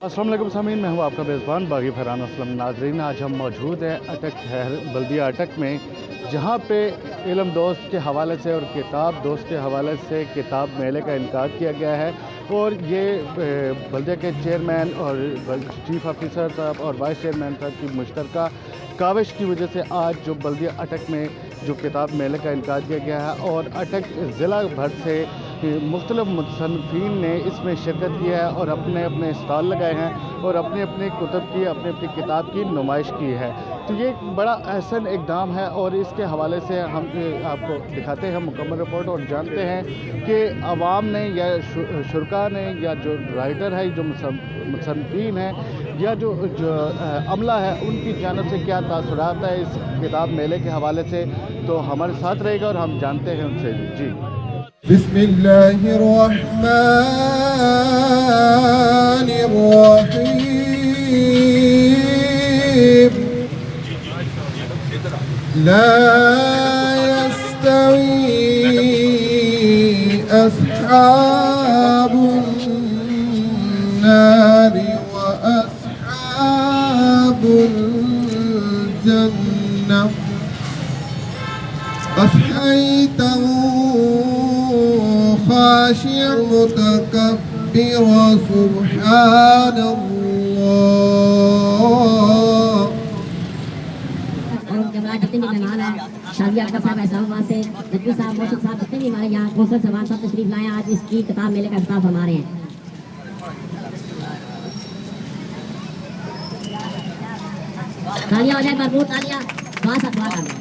अस्सलाम वालेकुम सामीन, मैं हूं आपका मेज़बान बागी फरहान असलम। नाजरीन, आज हम मौजूद हैं अटक शहर बल्दिया अटक में, जहां पे इल्म दोस्त के हवाले से और किताब दोस्त के हवाले से किताब मेले का इनकाद किया गया है। और ये बल्दिया के चेयरमैन और चीफ ऑफिसर साहब और वाइस चेयरमैन साहब की मुश्तरका काविश की वजह से आज जो बल्दिया अटक में जो किताब मेले का इनकाद किया गया है और अटक ज़िला भर से मुख्तलिफ मुसन्निफ़ीन ने इसमें शिरकत की है और अपने अपने स्टॉल लगाए हैं और अपने अपने कुतुब की अपनी अपनी किताब की नुमाइश की है। तो ये एक बड़ा अहसन इक़दाम है और इसके हवाले से हम आपको दिखाते हैं मुकम्मल रिपोर्ट और जानते हैं कि आवाम ने या शुरका ने या जो राइटर है, जो मुसन्निफ़ीन हैं या जो अमला है, उनकी जानिब से क्या तासुरात है इस किताब मेले के हवाले से। तो हमारे साथ रहेगा और हम जानते हैं उनसे। जी, बिस्मिल्लाहिर्रहमानिर्रहीम। ला यस्तवी अस्हाबुन नारि व अस्हाबुल जन्नह अफ़हैतहु खाशिअ मुतकब्बिर सुब्हानल्लाह। जितने भी मेहमान हैं, शादिया अख्तर साहब, इस्लामाबाद से नकवी साहब, मौसूफ साहब, जितने भी हमारे यहाँ कौशल सवान साहब तशरीफ लाए, आज इसकी किताब मेले का इफ्ताह फरमा रहे हैं। तालियां हो जाए, भरपूर तालियां। दुआ साथ दुआ करें।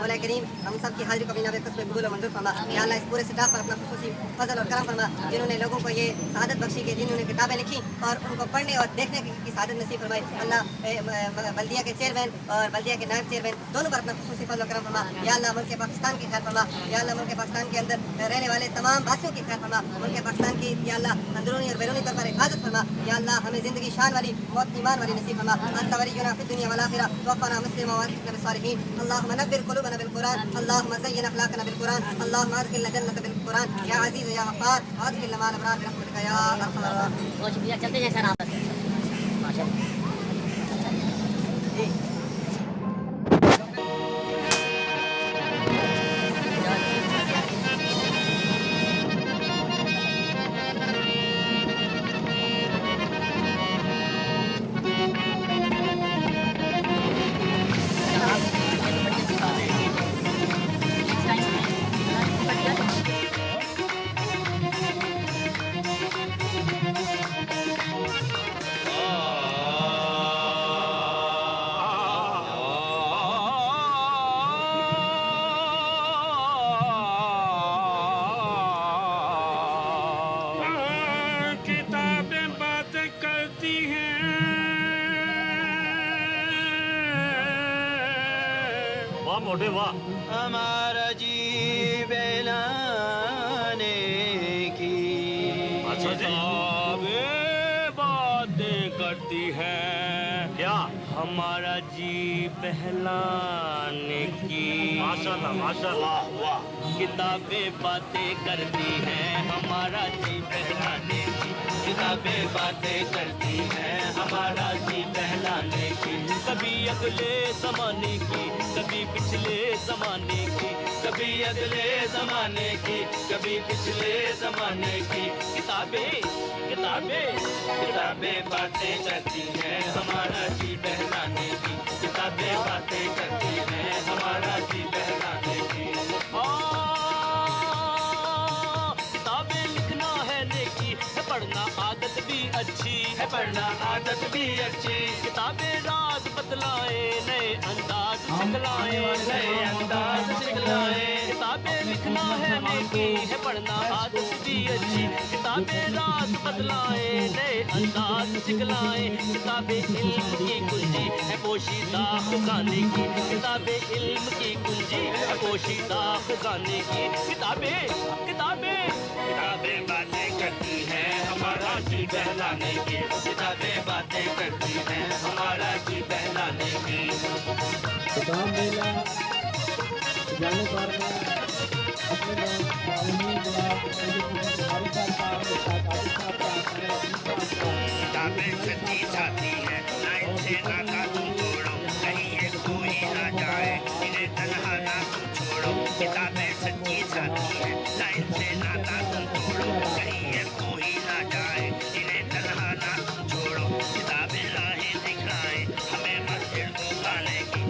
मौला करीम, हम सब की हाजिरी को बिना बेकस में कबूल और मंजूर फरमा। या अल्लाह, इस पूरे स्टाफ पर अपना खुसूसी फजल और करम फरमा, जिन्होंने लोगों को ये सआदत बख्शी कि जिन्होंने किताबें लिखी और उनको पढ़ने और देखने की सआदत नसीब फरमाई। अल्लाह, बल्दिया के चेयरमैन और बल्दिया के नायब चेयरमैन दोनों पर अपना खुसूसी फजल और करम फरमा। या अल्लाह, मुल्क पाकिस्तान की खैर फरमा। या अल्लाह, मुल्क पाकिस्तान के अंदर रहने वाले तमाम वासियों की खैर फरमा। मुल्क पाकिस्तान की या अल्लाह अंदरूनी और बैरूनी तौर पर हिफाजत फरमा। या अल्लाह, हमें जिंदगी शान वाली, मौत ईमान वाली नसीब फरमा। अंत वलियुना फिद दुनिया वल आखिरह, तवफ़ना मुस्लिमा वाल्हिक़ना बिस्सालिहीन। अल्लाहुम्मा नव्विर क़ुलूबना बिल क़ुरआन, अल्लाहुम्मा ज़य्यिन अख़लाक़ना बिल क़ुरआन, अल्लाहुम्मा अदखिलना जन्नत बिल क़ुरआन, या अज़ीज़ या गफ़्फ़ार, अदखिलना मअल अबरार बिरहमतिका या अरहमर राहिमीन। बहुत शुक्रिया। चलते हैं सर आप। माशाअल्लाह। मोटे वाह, हमारा जी बेलाने की बातें करती है क्या? हमारा जी बहलाने की। माशाल्लाह माशाल्लाह, वाह। किताबें बातें करती हैं, हमारा जी बहलाने की। किताबें बातें करती हैं, हमारा जी बहलाने की। कभी अगले ज़माने की, कभी पिछले ज़माने की, कभी अगले ज़माने की, कभी पिछले ज़माने की। किताबें किताबें किताबें बातें करती हैं, हमारा जी बहलाने की। किताबें बातें करती हैं, हमारा जी बहलाने की। किताबें लिखना है नेकी है, पढ़ना आदत भी अच्छी है, पढ़ना आदत भी अच्छी। किताबें राज बतलाए, नए अंदाज सिखलाए, नए अंदाज सिखलाए। किताबें लिखना है नेकी है, पढ़ना आदत भी अच्छी। किताबें राज बतलाए, नए अंदाज सिखलाए। किताबें इल्म की कुंजी है, पोशीदा खजाने की। किताबें इल्म की कुंजी है, पोशीदा खजाने की। किताबें किताबें किताबें बातें करती हैं, हमारा जी बहलाने की किताबें बातें करती हैं हमारा जी बहलाने की। किताब मेला जाने पर मैं अपने किताबें सच्ची साथी है ना इनसे नाता तुम तोड़ो कहीं ये कोई ना जाए इन्हें तन्हा ना तुम छोड़ो। किताबें सच्ची साथी है ना इनसे नाता तुम तोड़ो कहीं ये कोई ना जाए इन्हें तन्हा ना तुम छोड़ो। किताबें राहें दिखलाएं हमें मंजिल को पाने की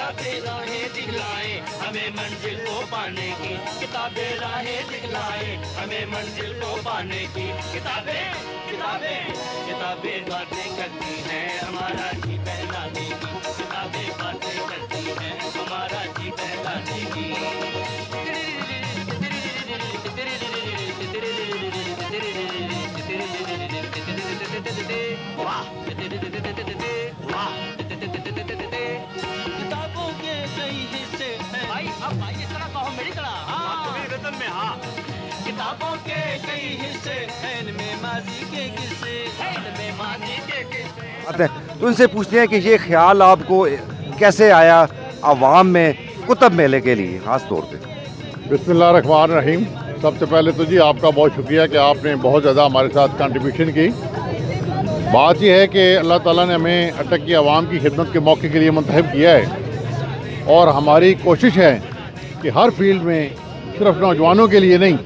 किताबें राहें दिखलाएं हमें मंजिल को पाने की किताबें राहें दिखलाएं हमें मंजिल को पाने की। किताबें किताबें किताबें बातें करती हैं हमारा जी बहलाने की किताबें बातें करती हैं हमारा जी बहलाने की। वाह वाह किताबों के कई हिस्से हैं भाई अब भाई इस तरह कहो मेरी तरह रिदम में। हाँ किताबों के कई हिस्से हैं इनमें माजी के किस्से इनमें माजी के किस्से। आते हैं तो उनसे पूछते हैं कि ये ख्याल आपको कैसे आया आवाम में कुतुब मेले के लिए ख़ास तौर पे। बिस्मिल्लाहिर्रहमानिर्रहीम। सबसे पहले तो जी आपका बहुत शुक्रिया कि आपने बहुत ज़्यादा हमारे साथ कंट्रीब्यूशन की। बात यह है कि अल्लाह ताला ने हमें अटक की आवाम की खिदमत के मौके के लिए मुंतखब किया है और हमारी कोशिश है कि हर फील्ड में सिर्फ नौजवानों के लिए नहीं,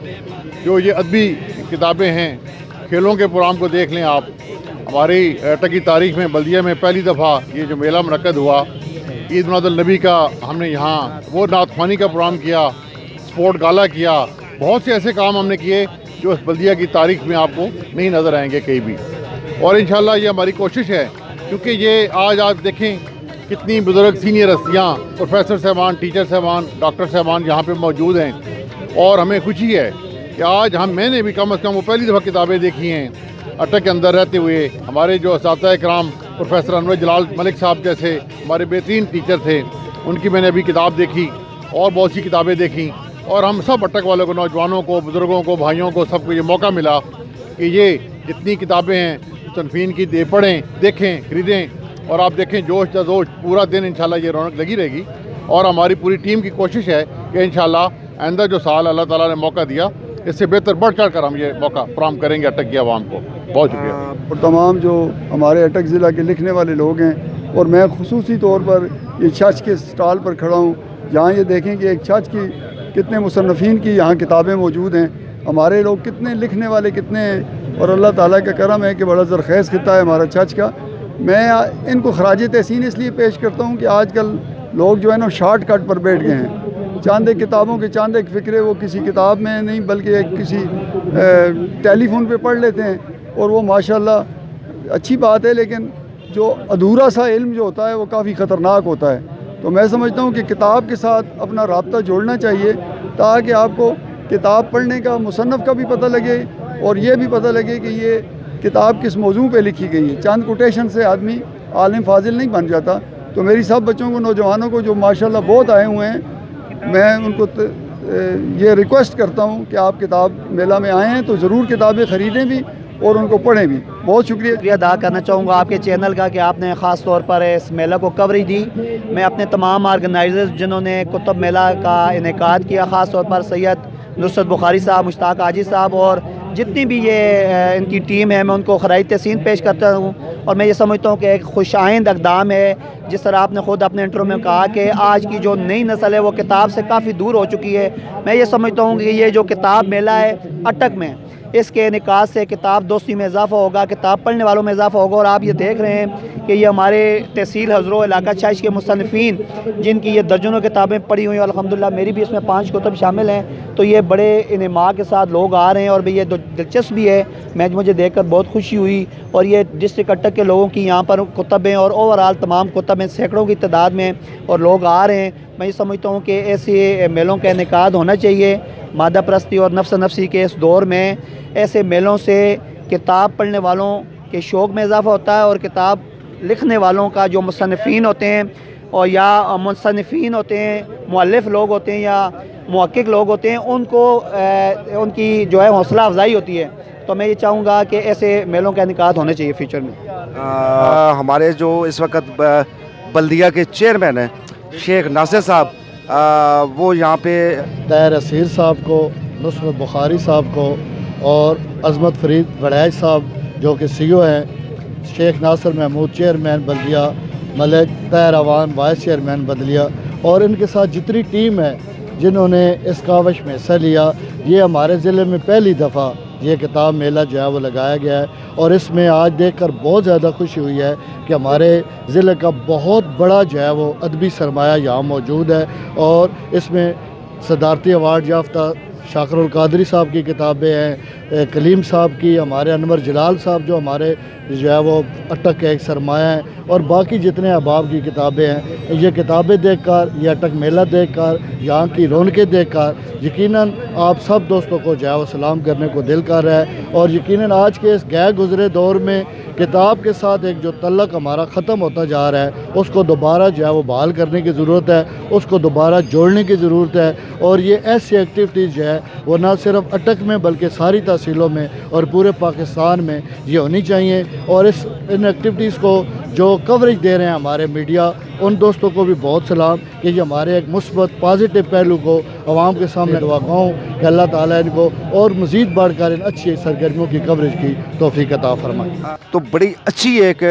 जो ये अदबी किताबें हैं, खेलों के प्रोग्राम को देख लें आप। हमारी अटक की तारीख़ में बल्दिया में पहली दफ़ा ये जो मेला मुनक्कद हुआ ईद मिलादुन्नबी का, हमने यहाँ वो नातख्वानी का प्रोग्राम किया, स्पोर्ट गाला किया, बहुत से ऐसे काम हमने किए जो इस बल्दिया की तारीख़ में आपको नहीं नज़र आएंगे कहीं भी। और इंशाल्लाह ये हमारी कोशिश है क्योंकि ये आज आप देखें कितनी बुज़ुर्ग सीनियर हस्तियाँ, प्रोफेसर साहबान, टीचर साहबान, डॉक्टर साहबान यहाँ पे मौजूद हैं और हमें खुशी है कि आज मैंने भी कम से कम वो पहली दफ़ा किताबें देखी हैं अटक के अंदर रहते हुए। हमारे जो असातिज़ा इकराम प्रोफेसर अनवर जलाल मलिक साहब जैसे हमारे बेहतरीन टीचर थे, उनकी मैंने अभी किताब देखी और बहुत सी किताबें देखी और हम सब अटक वालों को, नौजवानों को, बुज़ुर्गों को, भाइयों को, सबको ये मौका मिला कि ये जितनी किताबें हैं तनफीन की पढ़ें, देखें, ख़रीदें और आप देखें जोश जोश पूरा दिन इंशाल्लाह ये रौनक लगी रहेगी। और हमारी पूरी टीम की कोशिश है कि इंशाल्लाह आइंदा जो साल अल्लाह ताला ने मौका दिया इससे बेहतर बढ़ चढ़ कर हम ये मौका फराहम करेंगे अटक की आवाम को। बहुत शुक्रिया। और तमाम जो हमारे अटक ज़िला के लिखने वाले लोग हैं और मैं खुसूसी तौर पर ये छछ के स्टॉल पर खड़ा हूँ जहाँ ये देखें कि एक छछ की कितने मुसन्नफ़ीन की यहाँ किताबें मौजूद हैं। हमारे लोग कितने लिखने वाले कितने हैं और अल्लाह ताला का करम है कि बड़ा ज़रख़ेज़ खिता है हमारा छछ का। मैं इनको खराज तहसीन इसलिए पेश करता हूँ कि आजकल लोग जो है ना शॉर्ट कट पर बैठ गए हैं। चंद एक किताबों के चंद एक फ़िक्रे वो किसी किताब में नहीं बल्कि एक किसी टेलीफोन पे पढ़ लेते हैं और वो माशाल्लाह अच्छी बात है, लेकिन जो अधूरा सा इल्म जो होता है वो काफ़ी ख़तरनाक होता है। तो मैं समझता हूँ कि किताब के साथ अपना राब्ता जोड़ना चाहिए ताकि आपको किताब पढ़ने का, मुसन्नफ़ का भी पता लगे और ये भी पता लगे कि ये किताब किस मौजू पे लिखी गई है। चंद कोटेशन से आदमी आलिम फाजिल नहीं बन जाता। तो मेरी सब बच्चों को, नौजवानों को जो माशाल्लाह बहुत आए हुए हैं, मैं उनको ये रिक्वेस्ट करता हूँ कि आप किताब मेला में आए हैं तो ज़रूर किताबें ख़रीदें भी और उनको पढ़ें भी। बहुत शुक्रिया अदा करना चाहूँगा आपके चैनल का कि आपने ख़ास तौर पर इस मेला को कवरेज दी। मैं अपने तमाम ऑर्गेनाइजर्स जिन्होंने कुतुब मेला का इनेकाद किया, ख़ास तौर पर सैयद नुसरत बुखारी साहब, मुश्ताक आजी साहब और जितनी भी ये इनकी टीम है, मैं उनको खराज तहसीन पेश करता हूँ। और मैं ये समझता हूँ कि एक खुशाइंद इक़दाम है। जिस तरह आपने ख़ुद अपने इंट्रो में कहा कि आज की जो नई नस्ल है वो किताब से काफ़ी दूर हो चुकी है। मैं ये समझता हूँ कि ये जो किताब मेला है अटक में, इसके निकास से किताब दोस्ती में इजाफ़ा होगा, किताब पढ़ने वालों में इजाफ़ा होगा। और आप ये देख रहे हैं कि ये हमारे तहसील हज़रो इलाका छछ के मुसन्निफ़ीन जिनकी ये दर्जनों किताबें पढ़ी हुई हैं, अल्हम्दुलिल्लाह मेरी भी इसमें 5 कुतुब शामिल हैं। तो ये बड़े इनेमा के साथ लोग आ रहे हैं और भाई ये दिलचस्प भी है। मुझे देख कर बहुत खुशी हुई। और ये डिस्ट्रिक्ट अटक के लोगों की यहाँ पर कुतुबें और ओवरऑल तमाम कुतुबें सैकड़ों की तादाद में और लोग आ रहे हैं। मैं ये समझता हूँ कि ऐसे मेलों का इनेकाद होना चाहिए। मादा परस्ती और नफ्स नफ्सी के इस दौर में ऐसे मेलों से किताब पढ़ने वालों के शौक़ में इजाफ़ा होता है और किताब लिखने वालों का जो मुसन्निफ़ीन होते हैं और या मुसन्निफ़ीन होते हैं, मुअल्लिफ़ लोग होते हैं या मुहक्किक लोग होते हैं, उनको उनकी जो है हौसला अफजाई होती है। तो मैं ये चाहूँगा कि ऐसे मेलों का इनेकाद होने चाहिए फ्यूचर में। हमारे जो इस वक्त बल्दिया के चेयरमैन हैं शेख नासिर साहब, वो यहाँ पे ताहिर असीर साहब को, नुसरत बुखारी साहब को और अजमत फरीद वड़ैज साहब जो कि CEO हैं, शेख नासिर महमूद चेयरमैन बल्दिया, मलिक ताहिर अवान वाइस चेयरमैन बल्दिया, और इनके साथ जितनी टीम है जिन्होंने इस कावश में हिस्सा लिया। ये हमारे ज़िले में पहली दफ़ा ये किताब मेला जो है वो लगाया गया है और इसमें आज देखकर बहुत ज़्यादा खुशी हुई है कि हमारे ज़िले का बहुत बड़ा जो है वो अदबी सरमाया यहाँ मौजूद है। और इसमें सदारती अवार्ड याफ्ता शाकिरुल कादरी साहब की किताबें हैं, कलीम साहब की, हमारे अनवर जलाल साहब जो हमारे जो है वो अटक का एक सरमाया है, और बाकी जितने अहबाब की किताबें हैं। ये किताबें देखकर, ये अटक मेला देखकर, यहाँ की रौनकें देखकर यकीनन आप सब दोस्तों को जो है वो सलाम करने को दिल कर रहा है। और यकीनन आज के इस गैर गुज़रे दौर में किताब के साथ एक जो तल्लक हमारा ख़त्म होता जा रहा है, उसको दोबारा जो है वो बहाल करने की ज़रूरत है, उसको दोबारा जोड़ने की ज़रूरत है। और ये ऐसी एक्टिविटीज़ जो है वो ना सिर्फ अटक में बल्कि सारी तहसीलों में और पूरे पाकिस्तान में ये होनी चाहिए। और इन एक्टिविटीज़ को जो कवरेज दे रहे हैं हमारे मीडिया, उन दोस्तों को भी बहुत सलाम कि ये हमारे एक मुस्बत पॉजिटिव पहलू को आवाम के सामने दुआगाँ कि अल्लाह ताला इनको और मज़ीद बढ़कर इन अच्छी सरगर्मियों की कवरेज की तौफीक अता फरमाए। तो बड़ी अच्छी एक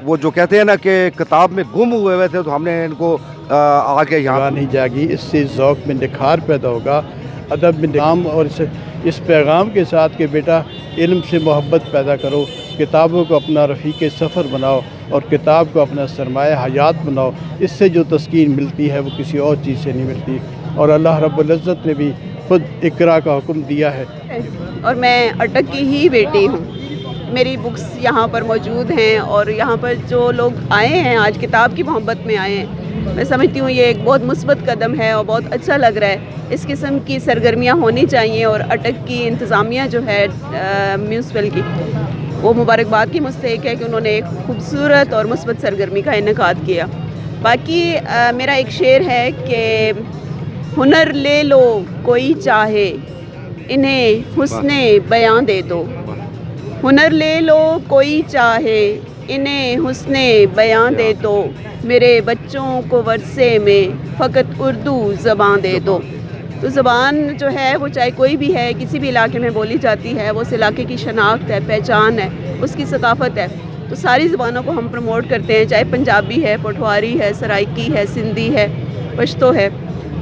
वो जो कहते हैं ना कि किताब में गुम हुए थे, तो हमने इनको आके यहाँ नहीं जागी, इससे ज़ौक़ में निखार पैदा होगा, अदब में नाम, और इस पैगाम के साथ कि बेटा इल्म से मोहब्बत पैदा करो, किताबों को अपना रफ़ीक सफ़र बनाओ और किताब को अपना सरमाया हयात बनाओ। इससे जो तस्कीन मिलती है वो किसी और चीज़ से नहीं मिलती। और अल्लाह रब्बुल इज़्ज़त ने भी खुद इक़रा का हुक्म दिया है। और मैं अटक की ही बेटी हूँ, मेरी बुक्स यहाँ पर मौजूद हैं और यहाँ पर जो लोग आए हैं आज किताब की मोहब्बत में आए हैं, मैं समझती हूँ ये एक बहुत मुस्बत कदम है और बहुत अच्छा लग रहा है। इस किस्म की सरगर्मियाँ होनी चाहिए और अटक की इंतज़ामिया जो है म्यूनसिपल की, वो मुबारकबाद की मुस्तहिक है कि उन्होंने एक खूबसूरत और मुस्बत सरगर्मी का इनेकाद किया। बाकी मेरा एक शेर है कि हुनर ले लो कोई चाहे, इन्हें हुस्ने बयां दे दो। हुनर ले लो कोई चाहे, इन्हें हुस्ने बयां दे दो। मेरे बच्चों को वर्से में फ़कत उर्दू ज़बान दे दो। तो ज़बान जो है वो चाहे कोई भी है, किसी भी इलाके में बोली जाती है, वो उस इलाके की शनाख्त है, पहचान है, उसकी सकाफ़त है। तो सारी ज़बानों को हम प्रमोट करते हैं, चाहे पंजाबी है, पठवारी है, सराइकी है, सिंधी है, पश्तो है।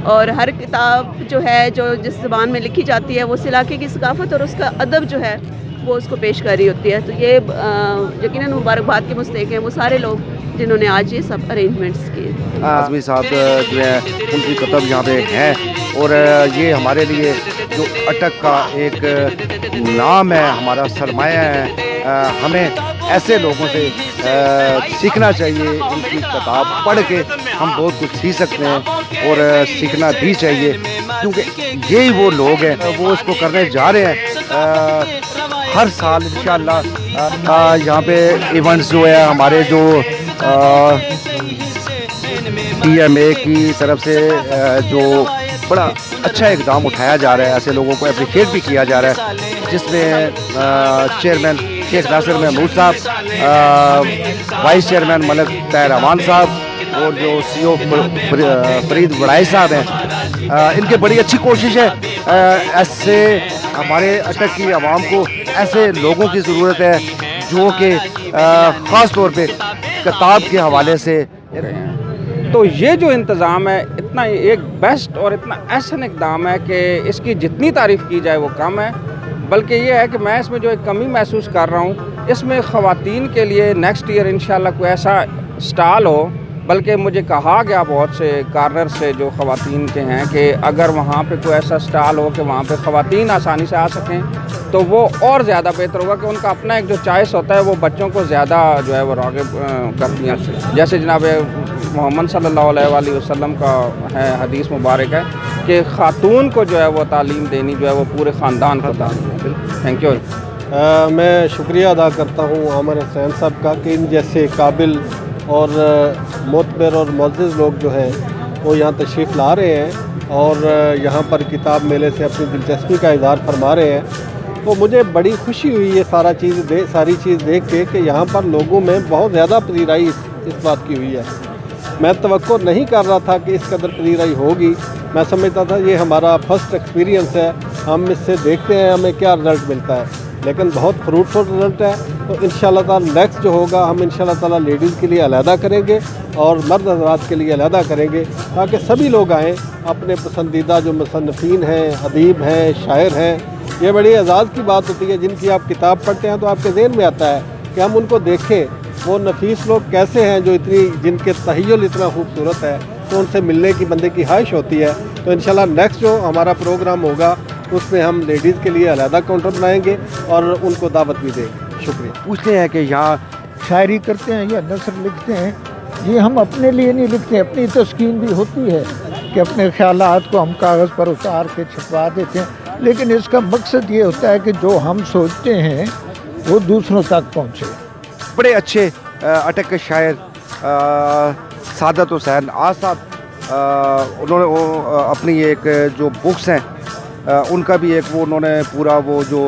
और हर किताब जो है जो जिस ज़बान में लिखी जाती है वो उस इलाके की सकाफ़त और उसका अदब जो है वो उसको पेश कर रही होती है। तो ये यकीनन मुबारकबाद के मुस्तहिक हैं वो सारे लोग जिन्होंने आज ये सब अरेंजमेंट्स किए। आज़मी साहब जो है उनकी किताब यहाँ पे है और ये हमारे लिए जो अटक का एक नाम है, हमारा सरमाया है। हमें ऐसे लोगों से सीखना चाहिए, इनकी किताब पढ़ के हम बहुत कुछ सीख सकते हैं और सीखना भी चाहिए, क्योंकि यही वो लोग हैं वो इसको करने जा रहे हैं। हर साल इंशाअल्लाह यहाँ पे इवेंट्स जो है हमारे जो TMA की तरफ से जो बड़ा अच्छा इकदाम उठाया जा रहा है, ऐसे लोगों को अप्रिशिएट भी किया जा रहा है, जिसमें चेयरमैन शेख नासिर महमूद साहब, वाइस चेयरमैन मलिक ताहिर अवान साहब और जो CEO फरीद वड़ाई साहब हैं। इनकी बड़ी अच्छी कोशिश है। ऐसे हमारे अटक की आवाम को ऐसे लोगों की ज़रूरत है जो कि ख़ास तौर पे किताब के हवाले से। तो ये जो इंतज़ाम है इतना एक बेस्ट और इतना ऐसा इक़दाम है कि इसकी जितनी तारीफ़ की जाए वो कम है। बल्कि ये है कि मैं इसमें जो एक कमी महसूस कर रहा हूँ, इसमें ख़वातीन के लिए नेक्स्ट ईयर इंशाल्लाह कोई ऐसा स्टॉल हो। बल्कि मुझे कहा गया बहुत से कार्नर से जो ख़वातीन के हैं कि अगर वहाँ पे कोई ऐसा स्टॉल हो कि वहाँ पे ख़वातीन आसानी से आ सकें तो वो और ज़्यादा बेहतर होगा, कि उनका अपना एक जो चॉइस होता है वो बच्चों को ज़्यादा जो है वो राग़िब करती हैं। जैसे जनाब मोहम्मद सल्लल्लाहु अलैहि वसल्लम का है हदीस मुबारक है कि ख़ातून को जो है वो तालीम देनी जो है वो पूरे ख़ानदान को दान। Thank you. मैं शुक्रिया अदा करता हूँ आमिर हुसैन साहब का कि इन जैसे काबिल और मोतबर और मुअज़्ज़िज़ लोग जो हैं वो यहाँ तशरीफ़ ला रहे हैं और यहाँ पर किताब मेले से अपनी दिलचस्पी का इज़हार फरमा रहे हैं। तो मुझे बड़ी खुशी हुई ये सारी चीज़ देख के कि यहाँ पर लोगों में बहुत ज़्यादा पजीराई इस बात की हुई है। मैं तवक्को नहीं कर रहा था कि इस कदर पजीराई होगी। मैं समझता था ये हमारा फर्स्ट एक्सपीरियंस है, हम इससे देखते हैं हमें क्या रिज़ल्ट मिलता है, लेकिन बहुत फ्रूटफुल रिज़ल्ट है। तो इंशाल्लाह ताला नेक्स्ट जो होगा हम इंशाल्लाह ताला लेडीज़ के लिए अलहदा करेंगे और मर्द हज़रात के लिए अलहदा करेंगे, ताकि सभी लोग आएँ, अपने पसंदीदा जो मुसन्निफ़ीन हैं, अदीब हैं, शायर हैं। ये बड़ी एजाज़ की बात होती है, जिनकी आप किताब पढ़ते हैं तो आपके ज़हन में आता है कि हम उनको देखें, वो नफीस लोग कैसे हैं जो जिनके तहय्युल इतना खूबसूरत है, तो उनसे मिलने की बंदे की ख्वाहिश होती है। तो इंशाल्लाह नेक्स्ट जो हमारा प्रोग्राम होगा उसमें हम लेडीज़ के लिए अलहदा काउंटर बनाएंगे और उनको दावत भी देंगे। शुक्रिया। पूछते हैं कि यहाँ शायरी करते हैं या नसर लिखते हैं, ये हम अपने लिए नहीं लिखते, अपनी तस्कीन भी होती है कि अपने ख्यालात को हम कागज़ पर उतार के छपवा देते हैं, लेकिन इसका मकसद ये होता है कि जो हम सोचते हैं वो दूसरों तक पहुँचे। बड़े अच्छे अटक के शायर सादत हुसैन आज साहब, उन्होंने अपनी एक जो बुक्स हैं उनका भी एक वो उन्होंने पूरा वो जो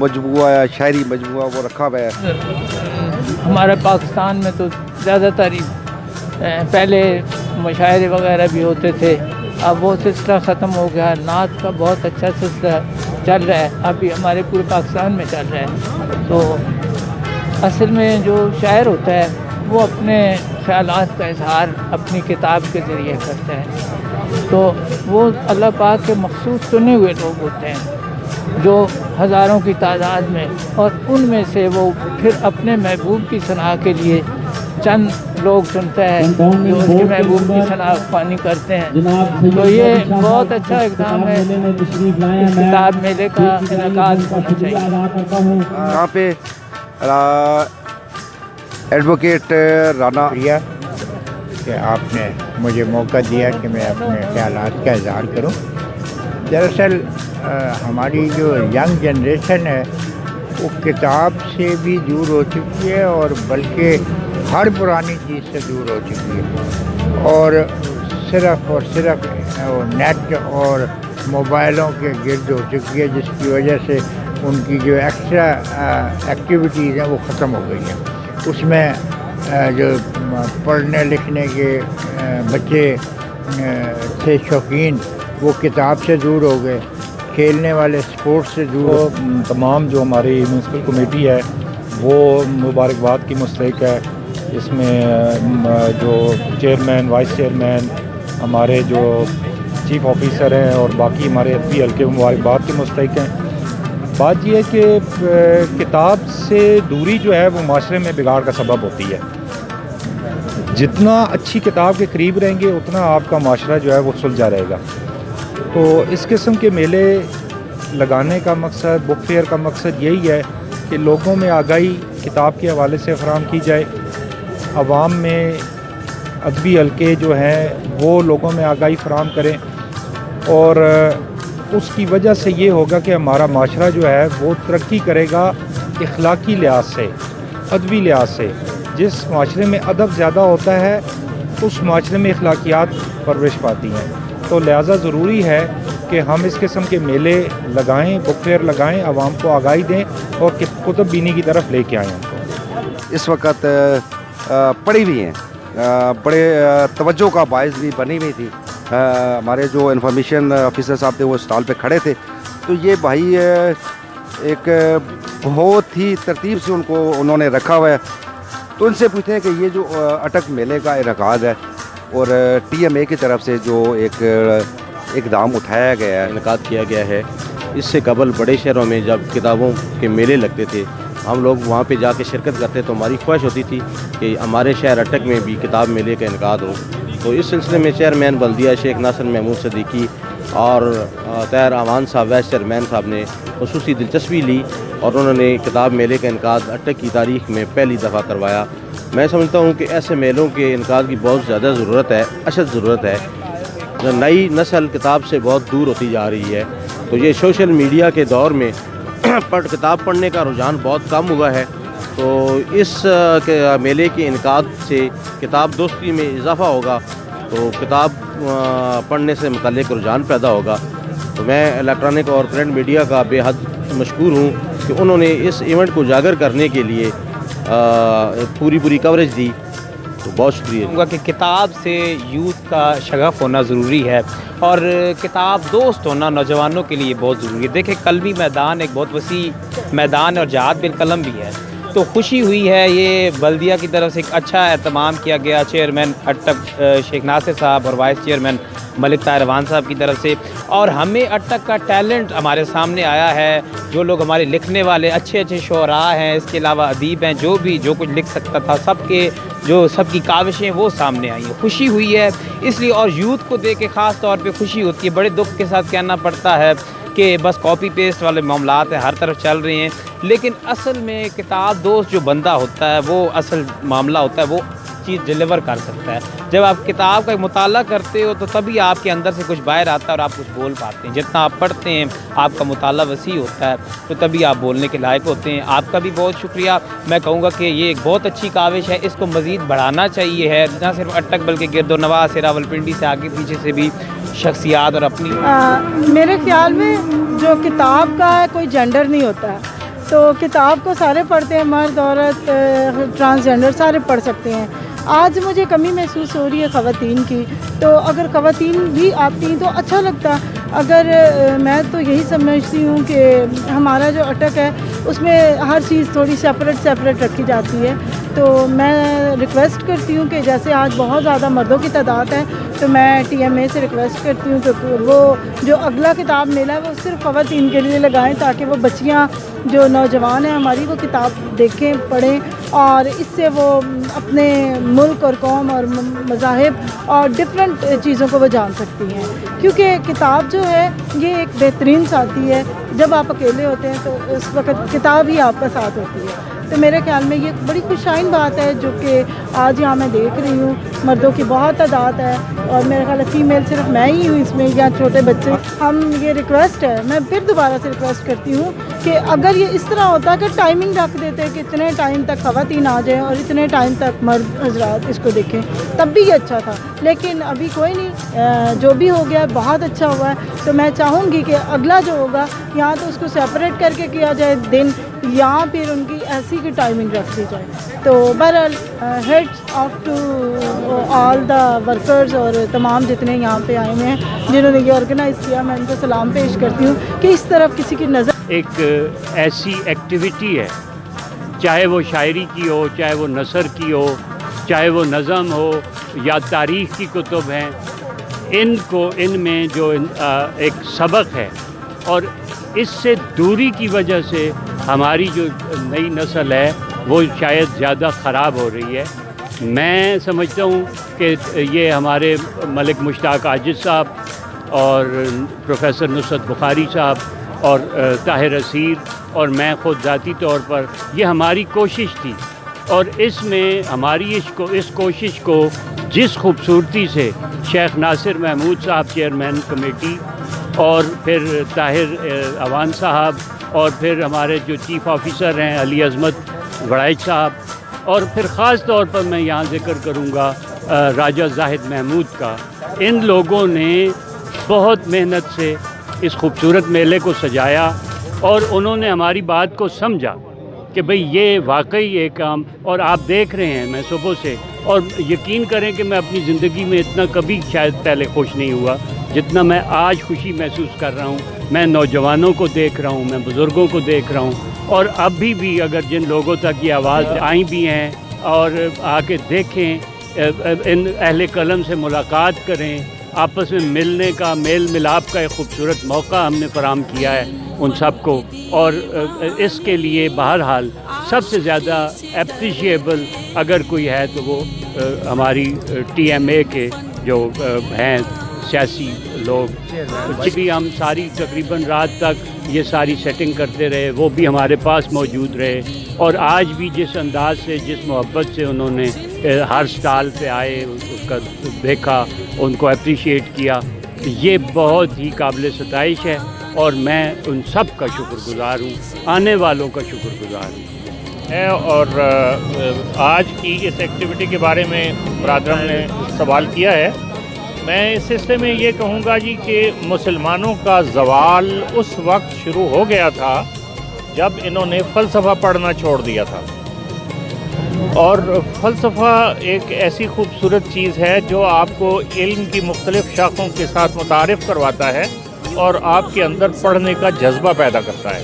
मजबूआ है, शायरी मजबूआ वो रखा हुआ है। हमारे पाकिस्तान में तो ज़्यादातर ही पहले मुशायरे वगैरह भी होते थे, अब वो सिलसिला ख़त्म हो गया। नात का बहुत अच्छा सिलसिला चल रहा है, अभी हमारे पूरे पाकिस्तान में चल रहा है। तो असल में जो शायर होता है वो अपने ख्यालात का इजहार अपनी किताब के ज़रिए करता है। तो वो अल्लाह पाक के मखसूस चुने हुए लोग होते हैं जो हज़ारों की तादाद में, और उनमें से वो फिर अपने महबूब की सनाह के लिए चंद लोग चुनता है जो उसके महबूब की शनाख्त करते हैं। तो ये बहुत अच्छा इक़दाम है, इस किताब मेले का इनेकाद होना चाहिए। यहाँ पे एडवोकेट राना प्रिया कि आपने मुझे मौका दिया कि मैं अपने ख्यालात का इज़हार करूं। दरअसल हमारी जो यंग जनरेशन है वो किताब से भी दूर हो चुकी है और बल्कि हर पुरानी चीज़ से दूर हो चुकी है और सिर्फ नेट और मोबाइलों के गिर्द हो चुकी है, जिसकी वजह से उनकी जो एक्स्ट्रा एक्टिविटीज़ हैं वो ख़त्म हो गई हैं। उसमें जो पढ़ने लिखने के बच्चे थे शौकीन, वो किताब से दूर हो गए, खेलने वाले स्पोर्ट्स से दूर। तो तमाम जो हमारी म्यूनसिपल कमेटी है वो मुबारकबाद की मुस्तहिक है। इसमें जो चेयरमैन, वाइस चेयरमैन, हमारे जो चीफ ऑफिसर हैं और बाकी हमारे एफपी हल्के मुबारकबाद के मुस्तहिक हैं। बात यह है कि किताब से दूरी जो है वो माशरे में बिगाड़ का सबब होती है। जितना अच्छी किताब के करीब रहेंगे उतना आपका माशरा जो है वो सुलझा रहेगा। तो इस किस्म के मेले लगाने का मकसद, बुक फेयर का मकसद यही है कि लोगों में आगाही किताब के हवाले से फ़राहम की जाए, अवाम में अदबी हल्के जो हैं वो लोगों में आगाही फ़राहम करें, और उसकी वजह से ये होगा कि हमारा माशरा जो है वो तरक्की करेगा इखलाकी लिहाज से, अदबी लिहाज से। जिस माशरे में अदब ज़्यादा होता है उस माशरे में इखलाकियात परवरिश पाती हैं। तो लिहाजा ज़रूरी है कि हम इस किस्म के मेले लगाएं, बुक फेयर लगाएं, आवाम को आगाही दें और कुतुब बीनी की तरफ लेके आएँ उनको। इस वक्त पड़ी हुई हैं, बड़े तवज्जो का बायस भी बनी हुई थी। हमारे जो इन्फॉर्मेशन ऑफिसर साहब थे वो स्टॉल पे खड़े थे, तो ये भाई एक बहुत ही तरतीब से उन्होंने रखा हुआ है। तो उनसे पूछते हैं कि ये जो अटक मेले का इनेकाद है और TMA की तरफ से जो एक इक़दाम उठाया गया है, इनेकाद किया गया है, इससे कबल बड़े शहरों में जब किताबों के मेले लगते थे हम लोग वहाँ पे जाके शिरकत करते, तो हमारी ख्वाहिश होती थी कि हमारे शहर अटक में भी किताब मेले का इनेकाद हो। तो इस सिलसिले में चेयरमैन बल्दिया शेख नासिर महमूद सदीकी और तैयार अमान साहब वाइस चेयरमैन साहब ने खुसूसी दिलचस्पी ली और उन्होंने किताब मेले का इनेकाद अटक की तारीख़ में पहली दफ़ा करवाया। मैं समझता हूँ कि ऐसे मेलों के इनेकाद की बहुत ज़्यादा ज़रूरत है, अशद ज़रूरत है। जो नई नस्ल किताब से बहुत दूर होती जा रही है, तो ये सोशल मीडिया के दौर में किताब पढ़ने का रुझान बहुत कम हुआ है। तो इस मेले के इनेकाद से किताब दोस्ती में इजाफ़ा होगा, तो किताब पढ़ने से मुतल्लिक़ रुझान पैदा होगा। तो मैं इलेक्ट्रॉनिक और प्रिंट मीडिया का बेहद मशकूर हूँ कि उन्होंने इस इवेंट को उजागर करने के लिए पूरी कवरेज दी, तो बहुत शुक्रिया। कहूँगा कि किताब से यूथ का शगफ होना ज़रूरी है और किताब दोस्त होना नौजवानों के लिए बहुत ज़रूरी है। देखें, कलमी मैदान एक बहुत वसी मैदान और जहाद बिल कलम भी है, तो खुशी हुई है ये बल्दिया की तरफ से एक अच्छा एहतमाम किया गया चेयरमैन अटक शेख नासिर साहब और वाइस चेयरमैन मलिक ताहिर अवान साहब की तरफ से। और हमें अटक का टैलेंट हमारे सामने आया है, जो लोग हमारे लिखने वाले अच्छे शोरा हैं, इसके अलावा अदीब हैं, जो कुछ लिख सकता था, सबकी काविशें वो सामने आई हैं। खुशी हुई है इसलिए, और यूथ को देख के ख़ास तौर पे खुशी होती है। बड़े दुख के साथ कहना पड़ता है कि बस कॉपी पेस्ट वाले मामलात हैं, हर तरफ चल रहे हैं, लेकिन असल में किताब दोस्त जो बंदा होता है वो असल मामला होता है, वो चीज़ डिलीवर कर सकता है। जब आप किताब का मुताला करते हो तो तभी आपके अंदर से कुछ बाहर आता है और आप कुछ बोल पाते हैं। जितना आप पढ़ते हैं, आपका मुताला वसी होता है, तो तभी आप बोलने के लायक होते हैं। आपका भी बहुत शुक्रिया। मैं कहूँगा कि ये एक बहुत अच्छी काविश है, इसको मज़ीद बढ़ाना चाहिए है, ना सिर्फ अटक बल्कि गिरदोनवाज रावलपिंडी से आगे पीछे से भी शख्सियात और अपनी। मेरे ख्याल में जो किताब का कोई जेंडर नहीं होता है, तो किताब को सारे पढ़ते हैं, मर्द औरत ट्रांसजेंडर सारे पढ़ सकते हैं। आज मुझे कमी महसूस हो रही है ख़वातीन की, तो अगर ख़वातीन भी आती तो अच्छा लगता। अगर मैं तो यही समझती हूँ कि हमारा जो अटक है उसमें हर चीज़ थोड़ी सेपरेट रखी जाती है, तो मैं रिक्वेस्ट करती हूँ कि जैसे आज बहुत ज़्यादा मर्दों की तादाद है, तो मैं TMA से रिक्वेस्ट करती हूँ कि वो जो अगला किताब मेला है वो सिर्फ ख़वातीन के लिए लगाएं, ताकि वो बच्चियाँ जो नौजवान हैं हमारी वो किताब देखें, पढ़ें, और इससे वो अपने मुल्क और कौम और मज़ाहिब और डिफरेंट चीज़ों को वो जान सकती हैं। क्योंकि किताब जो है ये एक बेहतरीन साथी है, जब आप अकेले होते हैं तो उस वक़्त किताब ही आपका साथ होती है। तो मेरे ख्याल में ये बड़ी खुशाइन बात है जो कि आज यहाँ मैं देख रही हूँ। मर्दों की बहुत तादाद है और मेरे ख्याल फीमेल सिर्फ मैं ही हूँ इसमें, या छोटे बच्चे। हम ये रिक्वेस्ट है, मैं फिर दोबारा से रिक्वेस्ट करती हूँ कि अगर ये इस तरह होता कि टाइमिंग रख देते कि इतने टाइम तक ख़वातीन आ जाएँ और इतने टाइम तक मर्द हजरात इसको देखें, तब भी ये अच्छा था। लेकिन अभी कोई नहीं, जो भी हो गया बहुत अच्छा हुआ है। तो मैं चाहूँगी कि अगला जो होगा यहाँ तो उसको सेपरेट करके किया जाए दिन, या फिर उनकी ऐसी की टाइमिंग रख दी जाए। तो बहरहाल hats off to all the workers और तमाम जितने यहाँ पे आए हुए हैं जिन्होंने ये ऑर्गेनाइज़ किया, मैं उनको सलाम पेश करती हूँ कि इस तरफ किसी की नज़र। एक ऐसी एक्टिविटी है, चाहे वो शायरी की हो, चाहे वो नसर की हो, चाहे वो नज़म हो या तारीख़ की कुतुब हैं, इनमें जो एक सबक है, और इससे दूरी की वजह से हमारी जो नई नस्ल है वो शायद ज़्यादा ख़राब हो रही है। मैं समझता हूँ कि ये हमारे मलिक मुश्ताक आजिज़ साहब और प्रोफेसर नुसरत बुखारी साहब और ताहिर असीर और मैं ख़ुद ज़ाती तौर पर, ये हमारी कोशिश थी, और इसमें हमारी इस कोशिश को जिस खूबसूरती से शेख नासिर महमूद साहब चेयरमैन कमेटी और फिर ताहिर अवान साहब और फिर हमारे जो चीफ़ ऑफिसर हैं अली अज़मत वड़ाइच साहब, और फिर ख़ास तौर पर मैं यहाँ ज़िक्र करूँगा राजा जाहिद महमूद का, इन लोगों ने बहुत मेहनत से इस खूबसूरत मेले को सजाया और उन्होंने हमारी बात को समझा कि भाई ये वाकई ये काम, और आप देख रहे हैं मैं सुबह से, और यकीन करें कि मैं अपनी ज़िंदगी में इतना कभी शायद पहले खुश नहीं हुआ जितना मैं आज खुशी महसूस कर रहा हूँ। मैं नौजवानों को देख रहा हूँ, मैं बुज़ुर्गों को देख रहा हूँ, और अभी भी अगर जिन लोगों तक ये आवाज़ आई भी हैं और आके देखें, इन अहले कलम से मुलाकात करें, आपस में मिलने का, मेल मिलाप का एक खूबसूरत मौका हमने फराहम किया है उन सब को। और इसके लिए बहरहाल सबसे ज़्यादा अप्रिशिएबल अगर कोई है तो वो हमारी TMA के जो हैं सियासी लोग, भी हम सारी तकरीबन रात तक ये सारी सेटिंग करते रहे, वो भी हमारे पास मौजूद रहे, और आज भी जिस अंदाज से, जिस मोहब्बत से उन्होंने हर स्टॉल पे आए, उसका देखा, उनको अप्रिशिएट किया, ये बहुत ही काबिल सताइश है, और मैं उन सब का शुक्रगुज़ार हूँ, आने वालों का शुक्रगुज़ार हूँ। है। और आज की इस एक्टिविटी के बारे में बरादरम ने सवाल किया है, मैं इस सिलसिले में ये कहूँगा जी कि मुसलमानों का ज़वाल उस वक्त शुरू हो गया था जब इन्होंने फ़लसफ़ा पढ़ना छोड़ दिया था। और फ़लसफ़ा एक ऐसी खूबसूरत चीज़ है जो आपको इल्म की मुख्तलिफ़ शाखों के साथ मुतारिफ़ करवाता है और आपके अंदर पढ़ने का जज्बा पैदा करता है।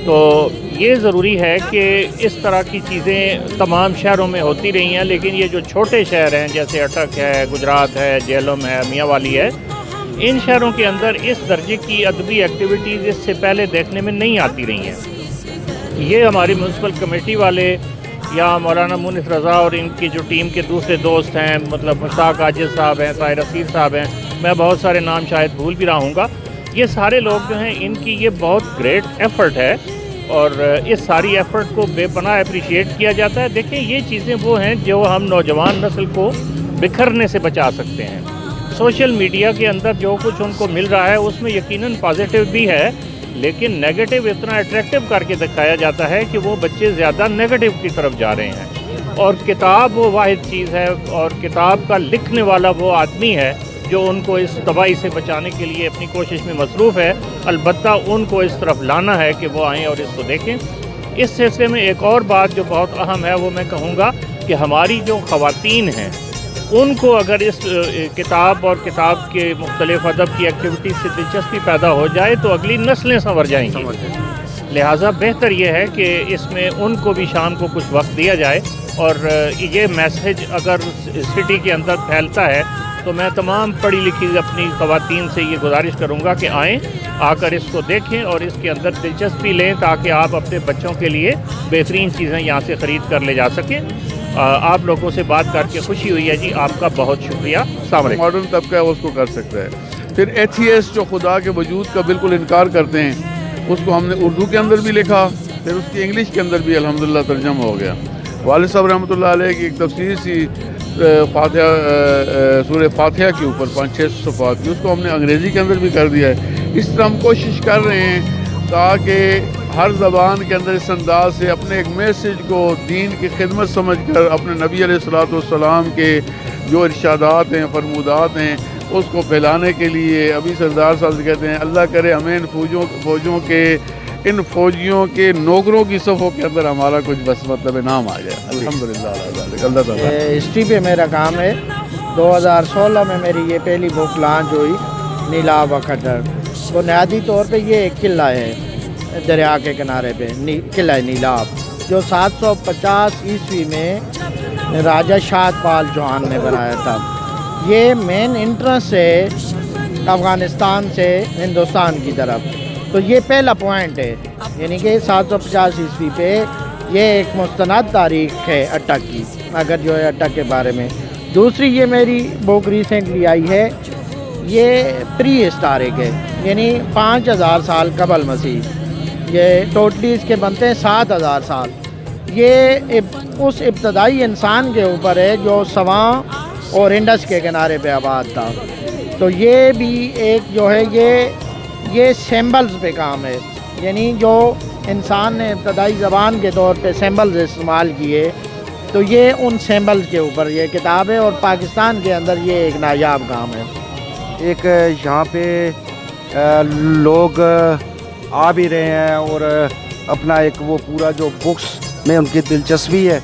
तो ये ज़रूरी है कि इस तरह की चीज़ें तमाम शहरों में होती रही हैं, लेकिन ये जो छोटे शहर हैं जैसे अटक है, गुजरात है, जेहलम है, मियांवाली है, इन शहरों के अंदर इस दर्जे की अदबी एक्टिविटीज़ इससे पहले देखने में नहीं आती रही हैं। ये हमारी म्यूनसिपल कमेटी वाले या मौलाना मुनिस रज़ा और इनकी जो टीम के दूसरे दोस्त हैं, मतलब मुश्ताक आजिज़ साहब हैं, साहिर असीर साहब हैं, मैं बहुत सारे नाम शायद भूल भी रहा हूँगा, ये सारे लोग जो हैं इनकी ये बहुत ग्रेट एफ़र्ट है और इस सारी एफ़र्ट को बेपनाह अप्रिशिएट किया जाता है। देखिए ये चीज़ें वो हैं जो हम नौजवान नस्ल को बिखरने से बचा सकते हैं। सोशल मीडिया के अंदर जो कुछ उनको मिल रहा है उसमें यकीनन पॉजिटिव भी है, लेकिन नेगेटिव इतना अट्रैक्टिव करके दिखाया जाता है कि वो बच्चे ज़्यादा नेगेटिव की तरफ जा रहे हैं। और किताब वो वाहिद चीज़ है और किताब का लिखने वाला वो आदमी है जो उनको इस तबाही से बचाने के लिए अपनी कोशिश में मसरूफ़ है। अलबत्ता उनको इस तरफ लाना है कि वो आएँ और इसको देखें। इस सिलसिले में एक और बात जो बहुत अहम है वो मैं कहूँगा कि हमारी जो ख़वातीन हैं उनको अगर इस किताब और किताब के मुख्तलिफ़ अदब की एक्टिविटीज़ से दिलचस्पी पैदा हो जाए तो अगली नस्लें संवर जाएंगी। लिहाजा बेहतर यह है कि इसमें उनको भी शाम को कुछ वक्त दिया जाए और ये मैसेज अगर सिटी के अंदर फैलता है तो मैं तमाम पढ़ी लिखी अपनी ख़वातीन से ये गुजारिश करूँगा कि आएँ, आकर इसको देखें और इसके अंदर दिलचस्पी लें ताकि आप अपने बच्चों के लिए बेहतरीन चीज़ें यहाँ से ख़रीद कर ले जा सकें। आप लोगों से बात करके खुशी हुई है जी, आपका बहुत शुक्रिया। मॉडर्न तबका है उसको कर सकता है। फिर एथियस्ट जो खुदा के वजूद का बिल्कुल इनकार करते हैं उसको हमने उर्दू के अंदर भी लिखा, फिर उसकी इंग्लिश के अंदर भी अल्हम्दुलिल्लाह तर्जमा हो गया। वालिद साहब रहमतुल्लाह अलैह की एक तफसीर सी सूरह फातिहा के ऊपर 500-600 सफ़ात की, उसको हमने अंग्रेज़ी के अंदर भी कर दिया है। इस तरह हम कोशिश कर रहे हैं ताकि हर ज़बान के अंदर इस अंदाज से अपने एक मैसेज को दीन की खिदमत समझ कर अपने नबी अलैहिस्सलाम के जो इरशादात हैं, फरमूदात हैं, उसको फैलाने के लिए अभी सरदार साहब कहते हैं अल्लाह करे हमें इन फौजियों के नौकरों की सफ़ों के अंदर हमारा कुछ बस मतलब नाम आ जाए। अल्हम्दुलिल्लाह अल्लाह ताला। हिस्ट्री पे मेरा काम है। 2016 में मेरी ये पहली बुक लॉन्च हुई, नीलाब व खट्टर। बुनियादी तौर पे ये एक किला है दरिया के किनारे पे, किला नीलाब, जो 750 ईस्वी में राजा शाहपाल चौहान ने बनाया था। ये मेन एंट्रेंस है अफ़गानिस्तान से हिंदुस्तान की तरफ, तो ये पहला पॉइंट है, यानी कि 750 ईस्वी पे ये एक मुस्तनद तारीख़ है अटक की, अगर जो है अटक के बारे में। दूसरी ये मेरी बुक रिसेंटली आई है, ये प्री हिस्टोरिक है, यानी 5000 साल कबल मसीह। ये टोटली इसके बनते हैं 7000 साल। ये उस इब्तदाई इंसान के ऊपर है जो सवां और इंडस के किनारे पे आबाद था। तो ये भी एक जो है ये सिंबल्स पे काम है, यानी जो इंसान ने इब्तदाई ज़बान के तौर पे सिंबल्स इस्तेमाल किए, तो ये उन सिंबल्स के ऊपर ये किताब है और पाकिस्तान के अंदर ये एक नायाब काम है। एक यहाँ पे लोग आ भी रहे हैं और अपना एक वो पूरा जो बुक्स में उनकी दिलचस्पी है,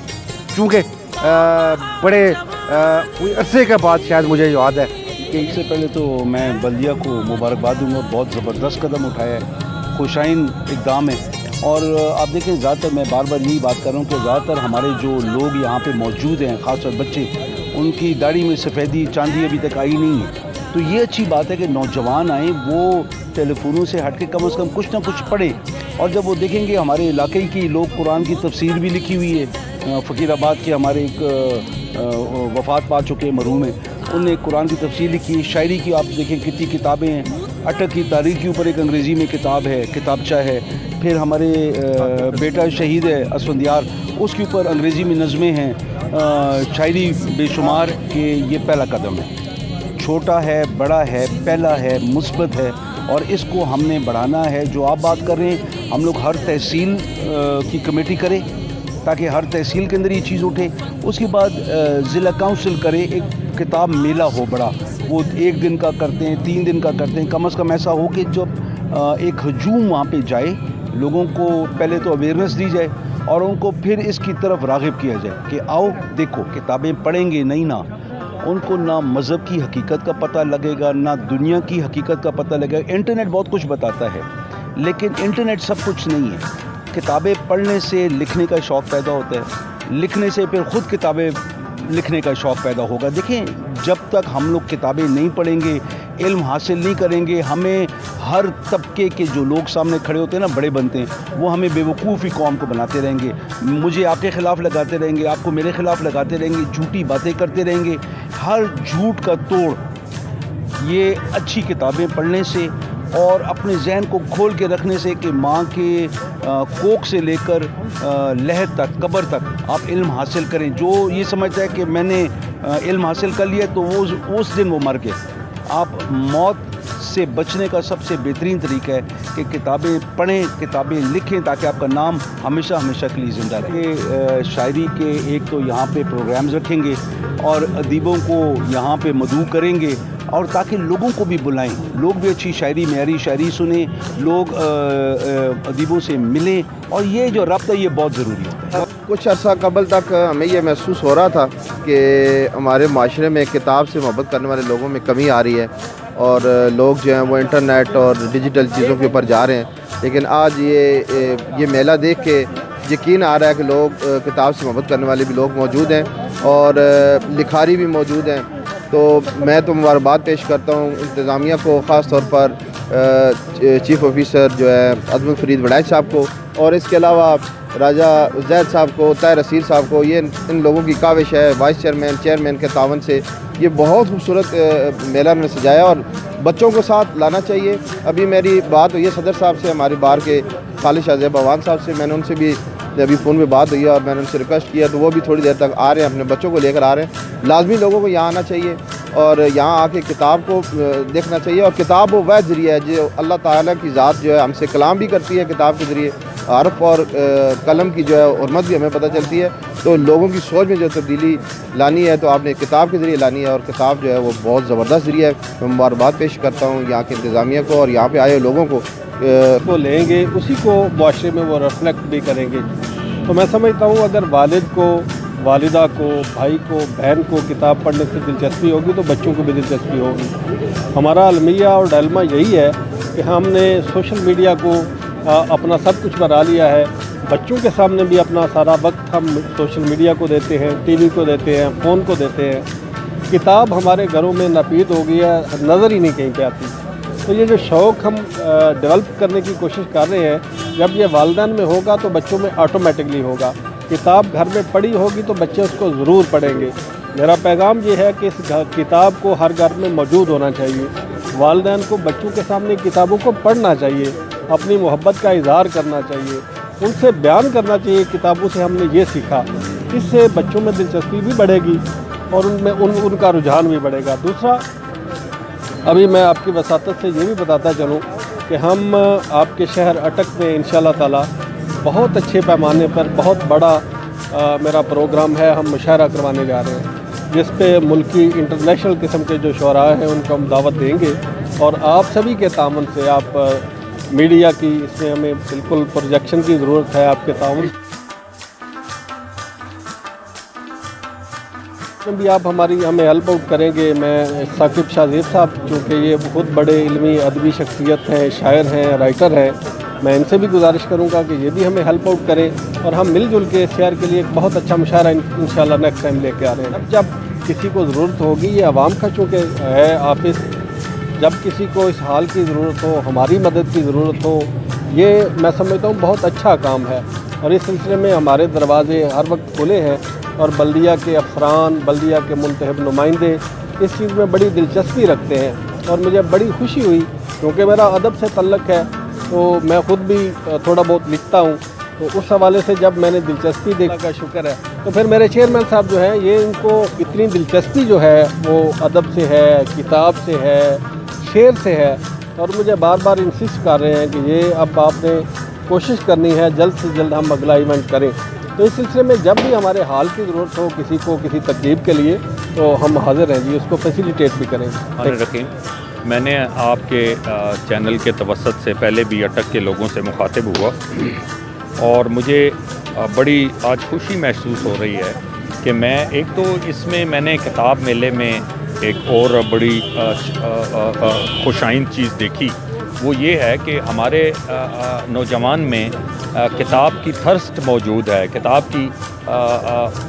चूँकि बड़े कोई अरसे के बाद शायद मुझे याद है कि इससे पहले तो मैं बल्दिया को मुबारकबाद दूँगा, बहुत ज़बरदस्त कदम उठाया है, खुशाइन इक़दाम है। और आप देखें ज़्यादातर मैं बार बार यही बात कर रहा हूँ कि ज़्यादातर हमारे जो लोग यहाँ पे मौजूद हैं, ख़ासतौर बच्चे, उनकी दाढ़ी में सफ़ेदी चांदी अभी तक आई नहीं है। तो ये अच्छी बात है कि नौजवान आएँ, वो टेलीफोनों से हट के कम से कम कुछ ना कुछ पढ़ें। और जब वो देखेंगे हमारे इलाके की लोग कुरान की तफसीर भी लिखी हुई है, फ़कीराबाद के हमारे एक वफ़ात पा चुके मरहूम हैं, उन्होंने कुरान की तफसीर लिखी है। शायरी की आप देखें कितनी किताबें हैं। अटक की तारीख़ के ऊपर एक अंग्रेज़ी में किताब है, किताबचा है। फिर हमारे बेटा शहीद है असफंदियार, उसके ऊपर अंग्रेज़ी में नज़में हैं, शायरी बेशुमार के। ये पहला कदम है, छोटा है, बड़ा है, पहला है, मुस्बत है, और इसको हमने बढ़ाना है। जो आप बात कर रहे हैं, हम लोग हर तहसील की कमेटी करें ताकि हर तहसील के अंदर ये चीज़ उठे। उसके बाद ज़िला काउंसिल करे, एक किताब मेला हो बड़ा, वो 1 दिन का करते हैं, 3 दिन का करते हैं। कम से कम ऐसा हो कि जब एक हजूम वहाँ पे जाए, लोगों को पहले तो अवेयरनेस दी जाए और उनको फिर इसकी तरफ राग़िब किया जाए कि आओ देखो, किताबें पढ़ेंगे नहीं ना, उनको ना मज़हब की हकीकत का पता लगेगा, ना दुनिया की हकीकत का पता लगेगा। इंटरनेट बहुत कुछ बताता है, लेकिन इंटरनेट सब कुछ नहीं है। किताबें पढ़ने से लिखने का शौक़ पैदा होता है, लिखने से फिर ख़ुद किताबें लिखने का शौक़ पैदा होगा। देखें, जब तक हम लोग किताबें नहीं पढ़ेंगे, इल्म हासिल नहीं करेंगे, हमें हर तबके के जो लोग सामने खड़े होते हैं ना, बड़े बनते हैं, वो हमें बेवकूफ़ी कौम को बनाते रहेंगे, मुझे आपके ख़िलाफ़ लगाते रहेंगे, आपको मेरे ख़िलाफ़ लगाते रहेंगे, झूठी बातें करते रहेंगे। हर झूठ का तोड़ ये अच्छी किताबें पढ़ने से और अपने जहन को खोल के रखने से कि माँ के कोख से लेकर लहद तक, कब्र तक आप इल्म हासिल करें। जो ये समझता है कि मैंने इल्म हासिल कर लिया तो वो उस दिन वो मर गए। आप मौत से बचने का सबसे बेहतरीन तरीका है कि किताबें पढ़ें, किताबें लिखें, ताकि आपका नाम हमेशा हमेशा के लिए ज़िंदा रहे। शायरी के एक तो यहाँ पे प्रोग्राम्स रखेंगे और अदीबों को यहाँ पे मदऊ करेंगे, और ताकि लोगों को भी बुलाएं, लोग भी अच्छी शायरी, मेरी शायरी सुने, लोग अदीबों से मिलें, और ये जो रब्ता ये बहुत ज़रूरी होता है। कुछ अर्सा कबल तक हमें ये महसूस हो रहा था कि हमारे माशरे में किताब से मोहब्बत करने वाले लोगों में कमी आ रही है और लोग जो हैं वो इंटरनेट और डिजिटल चीज़ों के ऊपर जा रहे हैं। लेकिन आज ये मेला देख के यकीन आ रहा है कि लोग किताब से मोहब्बत करने वाले भी लोग मौजूद हैं और लिखारी भी मौजूद हैं। तो मैं तो मुबारकबाद पेश करता हूँ इंतज़ामिया को, ख़ास तौर पर चीफ़ ऑफिसर जो है अज़मुल फ़रीद वड़ाइच साहब को, और इसके अलावा राजा ज़ैद साहब को, ताहिर रसील साहब को। ये इन लोगों की काविश है, वाइस चेयरमैन के तावन से ये बहुत खूबसूरत मेला में सजाया और बच्चों को साथ लाना चाहिए। अभी मेरी बात हुई है सदर साहब से, हमारे बार के खालिद शाहज़ेब भवान साहब से, मैंने उनसे भी अभी फ़ोन में बात हुई है और मैंने उनसे रिक्वेस्ट किया, तो वो भी थोड़ी देर तक आ रहे हैं, अपने बच्चों को लेकर आ रहे हैं। लाजमी लोगों को यहाँ आना चाहिए और यहाँ आके किताब को देखना चाहिए, और किताब वो वह ज़रिया है जो अल्लाह ताला की ज़ात जो है हमसे कलाम भी करती है किताब के ज़रिए, हर्फ और कलम की जो है उर्मत भी हमें पता चलती है। तो लोगों की सोच में जो तब्दीली लानी है तो आपने किताब के ज़रिए लानी है, और किताब जो है वो बहुत ज़बरदस्त ज़रिया है। मैं मुबारकबाद पेश करता हूँ यहाँ के इंतज़ामिया को और यहाँ पे आए लोगों को लेंगे, उसी को माशरे में वो रिफ्लेक्ट भी करेंगे। तो मैं समझता हूँ अगर वालिद को, वालिदा को, भाई को, बहन को किताब पढ़ने से दिलचस्पी होगी तो बच्चों को भी दिलचस्पी होगी। हमारा अलमिया और डालमा यही है कि हमने सोशल मीडिया को अपना सब कुछ बना लिया है। बच्चों के सामने भी अपना सारा वक्त हम सोशल मीडिया को देते हैं, टीवी को देते हैं, फ़ोन को देते हैं। किताब हमारे घरों में नापीद हो गई है, नज़र ही नहीं कहीं पे आती। तो ये जो शौक़ हम डेवलप करने की कोशिश कर रहे हैं, जब ये वालिदैन में होगा तो बच्चों में ऑटोमेटिकली होगा। किताब घर में पढ़ी होगी तो बच्चे उसको ज़रूर पढ़ेंगे। मेरा पैगाम ये है कि इस किताब को हर घर में मौजूद होना चाहिए। वालिदैन को बच्चों के सामने किताबों को पढ़ना चाहिए, अपनी मोहब्बत का इज़हार करना चाहिए, उनसे बयान करना चाहिए किताबों से हमने ये सीखा। इससे बच्चों में दिलचस्पी भी बढ़ेगी और उनमें उनका रुझान भी बढ़ेगा। दूसरा, अभी मैं आपकी वसातत से ये भी बताता चलूँ कि हम आपके शहर अटक में इंशाअल्लाह ताला बहुत अच्छे पैमाने पर बहुत बड़ा मेरा प्रोग्राम है, हम मुशायरा करवाने जा रहे हैं, जिस पे मुल्की इंटरनेशनल किस्म के जो शुरा हैं उनको हम दावत देंगे। और आप सभी के तावन से, आप मीडिया की, इसमें हमें बिल्कुल प्रोजेक्शन की ज़रूरत है, आपके तावन भी आप हमें हेल्प आउट करेंगे। मैं साकिब शाहज़ेब साहब, चूँकि ये बहुत बड़े इल्मी अदबी शख्सियत हैं, शायर हैं, राइटर हैं, मैं इनसे भी गुजारिश करूँगा कि ये भी हमें हेल्प आउट करें और हम मिलजुल के शहर के लिए एक बहुत अच्छा मुशायरा इंशाल्लाह नेक्स्ट टाइम लेके आ रहे हैं। जब किसी को ज़रूरत होगी, ये आवाम का चूँकि है ऑफिस, जब किसी को इस हाल की ज़रूरत हो, हमारी मदद की ज़रूरत हो, ये मैं समझता हूँ बहुत अच्छा काम है। और इस सिलसिले में हमारे दरवाज़े हर वक्त खुले हैं और बल्दिया के अफसरान, बल्दिया के मुंतखब नुमाइंदे इस चीज़ में बड़ी दिलचस्पी रखते हैं। और मुझे बड़ी खुशी हुई, क्योंकि मेरा अदब से तल्लुक़ है तो मैं ख़ुद भी थोड़ा बहुत लिखता हूँ, तो उस हवाले से जब मैंने दिलचस्पी देखा, का शुक्र है। तो फिर मेरे चेयरमैन साहब जो हैं, ये इनको इतनी दिलचस्पी जो है वो अदब से है, किताब से है, शेर से है, और मुझे बार बार इंसिस्ट कर रहे हैं कि ये अब आपने कोशिश करनी है जल्द से जल्द हम अगला इवेंट करें। तो इस सिलसिले में जब भी हमारे हाल की ज़रूरत हो किसी को, किसी तकलीफ़ के लिए, तो हम हाजिर हैं जी उसको फैसिलिटेट भी करेंगे। रखीम, मैंने आपके चैनल के तवसत से पहले भी अटक के लोगों से मुखातिब हुआ और मुझे बड़ी आज खुशी महसूस हो रही है कि मैं एक तो इसमें मैंने किताब मेले में एक और बड़ी खुशाइन चीज़ देखी, वो ये है कि हमारे नौजवान में किताब की थर्स्ट मौजूद है, किताब की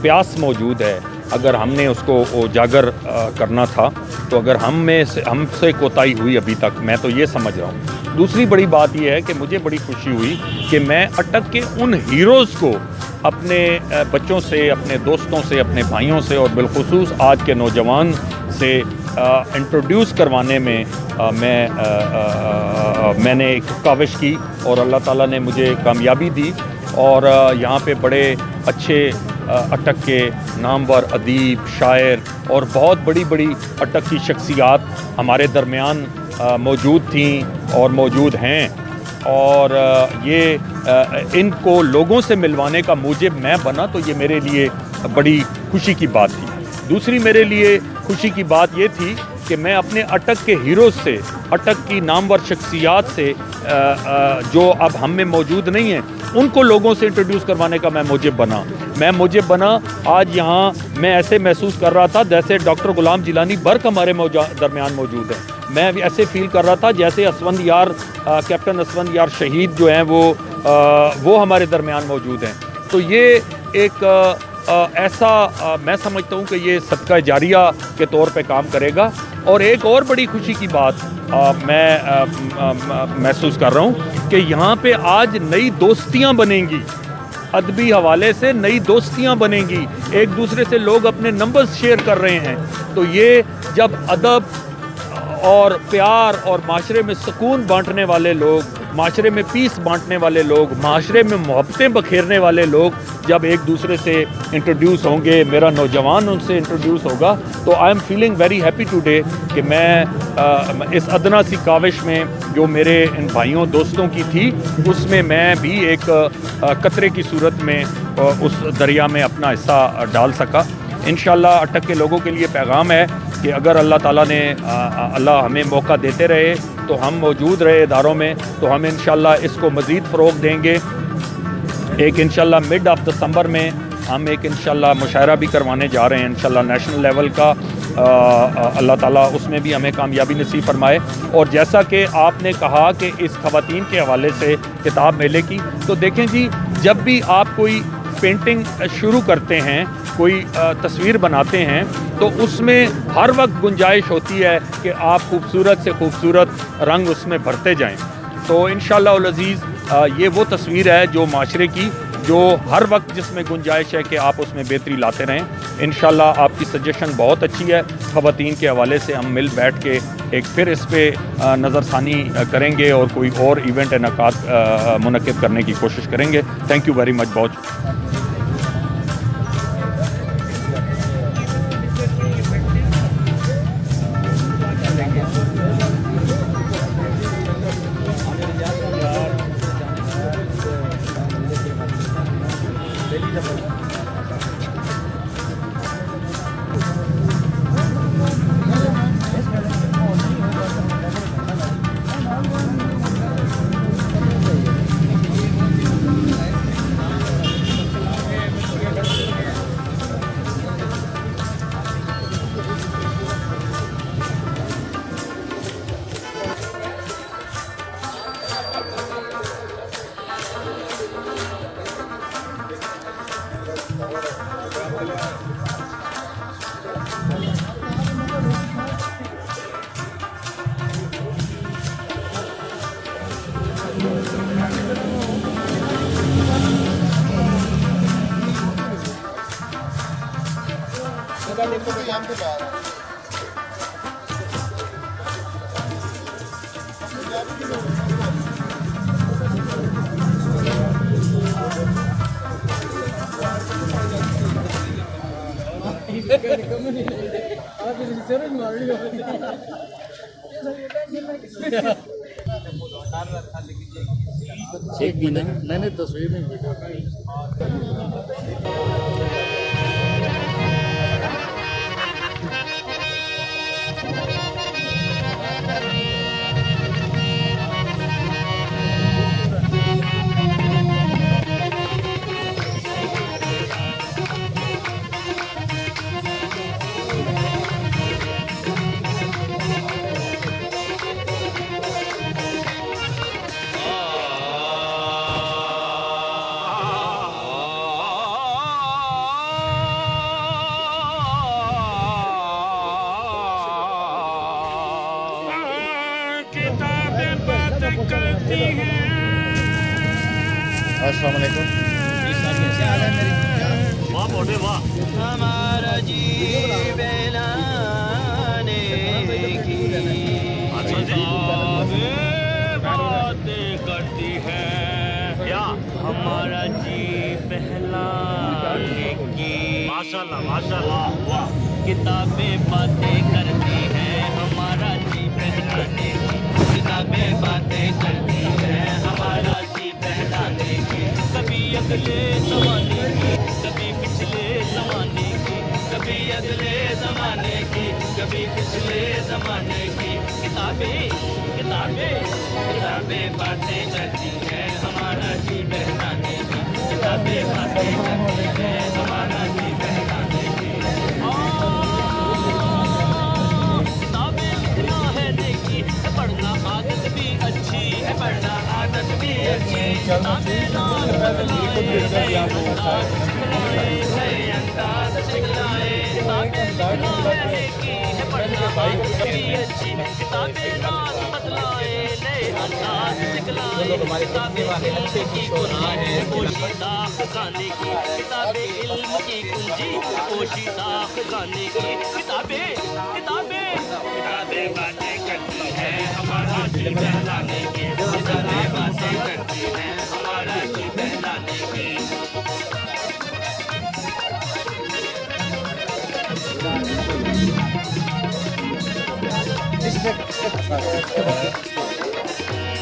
प्यास मौजूद है। अगर हमने उसको उजागर करना था तो अगर हमसे कोताही हुई अभी तक, मैं तो ये समझ रहा हूँ। दूसरी बड़ी बात यह है कि मुझे बड़ी खुशी हुई कि मैं अटक के उन हीरोज़ को अपने बच्चों से, अपने दोस्तों से, अपने भाइयों से और बिलखुसूस आज के नौजवान से इंट्रोड्यूस करवाने में मैंने एक काविश की और अल्लाह ताला ने मुझे कामयाबी दी। और यहाँ पे बड़े अच्छे अटक के नामवर अदीब, शायर और बहुत बड़ी बड़ी अटक की शख्सियात हमारे दरमियान मौजूद थीं और मौजूद हैं। और ये इनको लोगों से मिलवाने का मूजिब मैं बना तो ये मेरे लिए बड़ी खुशी की बात थी। दूसरी मेरे लिए खुशी की बात ये थी कि मैं अपने अटक के हीरोज़ से, अटक की नामवर शख्सियात से जो अब हम में मौजूद नहीं हैं, उनको लोगों से इंट्रोड्यूस करवाने का मैं मुजिब बना। आज यहाँ मैं ऐसे महसूस कर रहा था जैसे डॉक्टर गुलाम जिलानी बर्क हमारे दरमियान मौजूद है। मैं ऐसे फील कर रहा था जैसे असवंद यार, कैप्टन असवंद यार शहीद जो हैं वो हमारे दरमियान मौजूद हैं। तो ये एक ऐसा मैं समझता हूँ कि ये सदका जारिया के तौर पे काम करेगा। और एक और बड़ी खुशी की बात मैं महसूस कर रहा हूँ कि यहाँ पे आज नई दोस्तियाँ बनेंगी, अदबी हवाले से नई दोस्तियाँ बनेंगी, एक दूसरे से लोग अपने नंबर्स शेयर कर रहे हैं। तो ये जब अदब और प्यार और माशरे में सुकून बांटने वाले लोग, माशरे में पीस बांटने वाले लोग, माशरे में मोहब्बतें बखेरने वाले लोग जब एक दूसरे से इंट्रोड्यूस होंगे, मेरा नौजवान उनसे इंट्रोड्यूस होगा, तो I am feeling very happy today कि मैं इस अदना सी काविश में जो मेरे इन भाइयों दोस्तों की थी, उसमें मैं भी एक कतरे की सूरत में उस दरिया में अपना हिस्सा डाल सका। इंशाअल्लाह अटक के लोगों के लिए पैगाम है कि अगर अल्लाह ताला ने अल्लाह हमें मौका देते रहे तो हम मौजूद रहे इदारों में, तो हम इंशाअल्लाह इसको मज़ीद फ़रोग़ देंगे। एक इंशाअल्लाह मिड ऑफ दिसंबर में हम एक इंशाअल्लाह मुशायरा भी करवाने जा रहे हैं इंशाअल्लाह नेशनल लेवल का। अल्लाह ताला उसमें भी हमें कामयाबी नसीब फरमाए। और जैसा कि आपने कहा कि इस ख़वातीन के हवाले से किताब मेले की, तो देखें जी, जब भी आप कोई पेंटिंग शुरू करते हैं, कोई तस्वीर बनाते हैं, तो उसमें हर वक्त गुंजाइश होती है कि आप खूबसूरत से खूबसूरत रंग उसमें भरते जाएं। तो इंशाअल्लाह उल अज़ीज़ ये वो तस्वीर है जो माशरे की, जो हर वक्त जिसमें गुंजाइश है कि आप उसमें बेहतरी लाते रहें। इंशाअल्लाह आपकी सजेशन बहुत अच्छी है। ख़वातीन के हवाले से हम मिल बैठ के एक फिर इस पर नज़रसानी करेंगे और कोई और इवेंट इनकाद मुनक़िद करने की कोशिश करेंगे। Thank you very much. बहुत एक भी नहीं तस्वीर नहीं वीडियो अस्सलाम वालेकुम। वाह मोटे वाह। हमारा जी बेलाने की बातें करती है क्या हमारा जी बहलाने की माशाल्लाह माशाल्लाह वाह। किताबें बातें करती है हमारा जी बहलाने की किताबें बातें करती है हमारा जी बहलाने की कभी अगले ज़माने की कभी पिछले ज़माने की कभी अगले ज़माने की कभी पिछले ज़माने की किताबें किताबें किताबें बातें करती है हमारा जी बहलाने की किताबें बातें करती है हमारा जी बहलाने की किताबें लिखना है देखी पढ़ना आदत भी अच्छी है पढ़ना आदत भी अच्छी किताबें नाम बदलाए अंदाज सिखलाए किताबें लिखना है देखी है पढ़ना आदत भी अच्छी किताबें नाम बदलाए नए अंदाज सिखलाए किताबें अच्छे की गुनाह है पोशीदा खजाने की किताबें इल्म की कुंजी पोशीदा खजाने की किताबें किताबें किताबें बातें करती है हमारा जी बहलाने की किताबें बातें करती है हमारा जी बहलाने की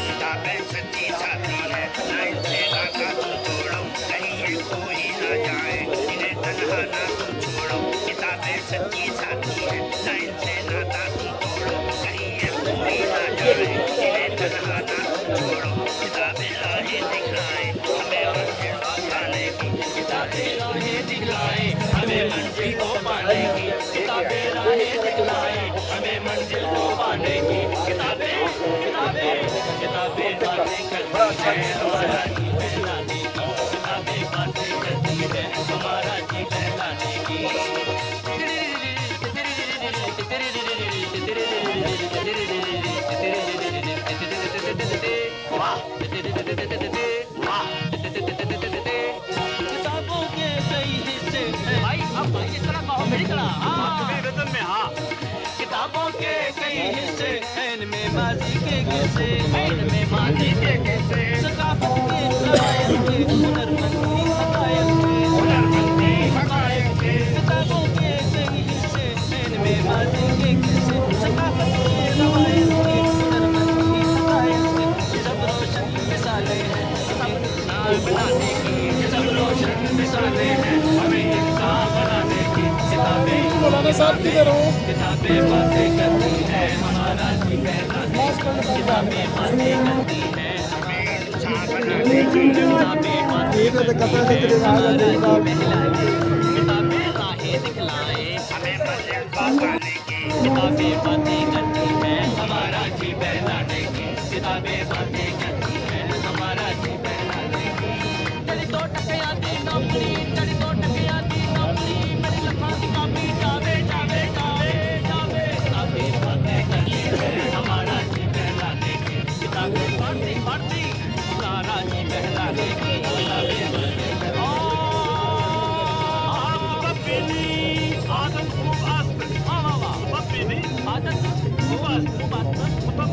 किताबें सच्ची छाती है ना इनसे नाता तुम छोड़ो कहीं ये कोई ना जाए इन्हें तन्हा ना तुम छोड़ो किताबें सच्ची छाती है ना इनसे नाता तुम छोड़ो कहीं ये कोई ना जाए इन्हें तन्हा ना तुम छोड़ो किताबें राहें दिखाए हमें मंजिल को पाने की किताबें राहें दिखाए हमें मंजिल को पाने की किताबें राहें दिखाए हमें मंजिल को पाने की किताबें किताबें किताबें बातें करती है हमारा जी बहलाने की किताबें बातें करती है हमारा जी बहलाने की वाह वाह किताबों के कई हिस्से भाई अब इस तरह कहो मेरी तरह वेतन में हाँ किताबों के कई हिस्से इनमें माजी के किस्से इनमें माजी के किस्से सकाफत के रवायत के हुनरमंदी हकायत के किताबों के कई हिस्से इनमें माजी के किस्से सकाफत के रवायत के हुनरमंदी हकायत के सब रोशन मिसालें हैं नाम बनाने की सब रोशन मिसालें हैं हमें इंसान बनाने की किताबें किताबें बातें करती है हमारा जी बहलाने की किताबें बातें करती है हमें इंसान बनाने की किताबें बातें करती है हमारा जी बहलाने की किताबें राहें दिखलाए हमें मंजिल पहुंचाने की किताबें बातें करती है हमारा जी बहलाने की किताबें बातें करती है हमारा जी बहलाने की चली तो टकयाती नौकरी चली तो टकयाती नौकरी मेरी लखा की कापी जावे जावे जावे जावे किताबें बातें करती है हमारा जी बहलाने की किताबें पढ़ती पढ़ती हमारा जी बहलाने की किताबें आदत खूब आदत आदत खूब आदत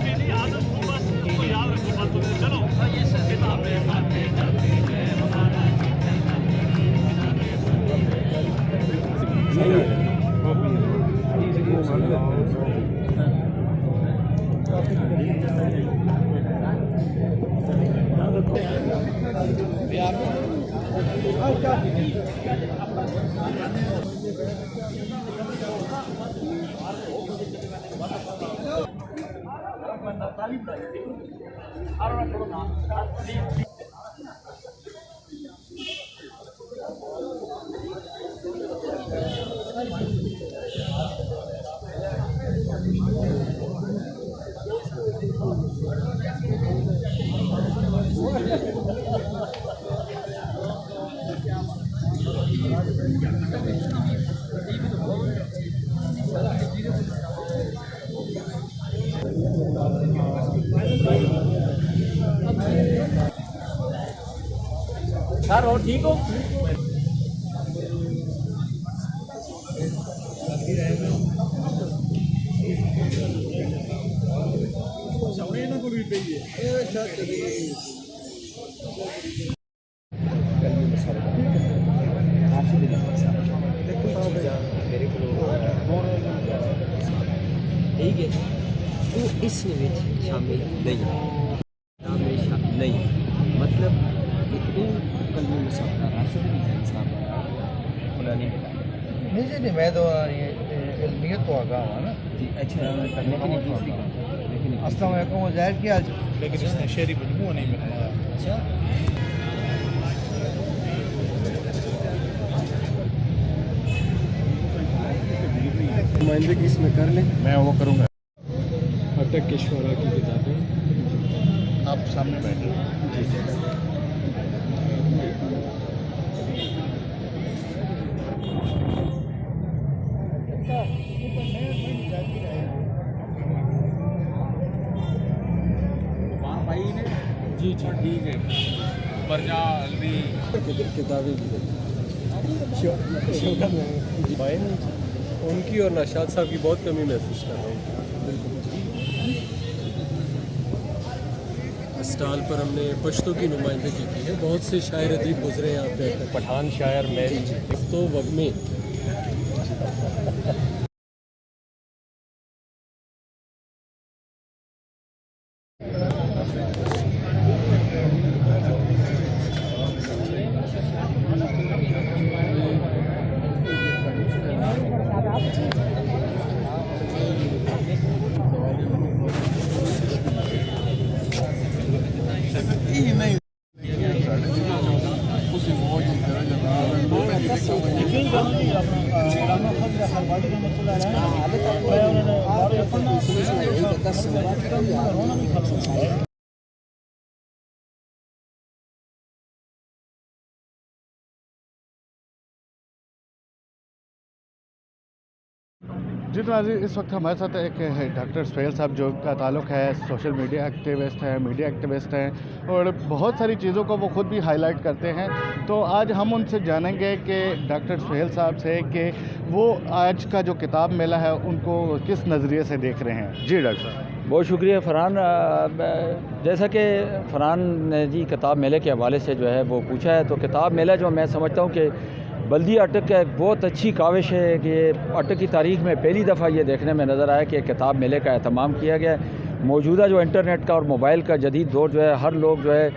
खूब याद रखो बात चलो ये किताबें बातें करती है हमारा जी सर और ठीक हो? ठीक है, वो इसमें शामिल नहीं नहीं मतलब कलमी मुसाफिर राशिद साहब उन्होंने नहीं मैं तो ये इल्मियत तो आगा हुआ ना। अच्छा, लेकिन अस्सलाम वालेकुम, वो ज़ाहिर किया लेकिन इसने शहरी बदबू नहीं मिला। अच्छा, नुमाइंदगी इसमें कर लें, मैं वो करूँगा। अटक के शुरा की किताबें आप सामने बैठे जी। जी जी ठीक है। किताबें उनकी और नशाद साहब की बहुत कमी महसूस कर रहा हूँ। स्टॉल पर हमने पश्तो की नुमाइंदगी की है, बहुत से शायर अदीब गुजरे यहाँ पे, पठान शायर मैं तो वगमे जी तो नाज़रीन, इस वक्त हमारे साथ एक डॉक्टर सुहेल साहब जो का ताल्लुक़ है सोशल मीडिया एक्टिविस्ट हैं, मीडिया एक्टिविस्ट हैं और बहुत सारी चीज़ों को वो ख़ुद भी हाईलाइट करते हैं। तो आज हम उनसे जानेंगे कि डॉक्टर सुहेल साहब से कि वो आज का जो किताब मेला है उनको किस नज़रिए से देख रहे हैं। जी डॉक्टर साहब। बहुत शुक्रिया फ़रहान। जैसा कि फ़रहान ने जी किताब मेले के हवाले से जो है वो पूछा है, तो किताब मेला जो मैं समझता हूँ कि बल्दिया अटक का एक बहुत अच्छी काविश है कि अटक की तारीख़ में पहली दफ़ा ये देखने में नज़र आया कि किताब मेले का एहतमाम किया गया है। मौजूदा जो इंटरनेट का और मोबाइल का जदीद दौर जो है, हर लोग जो है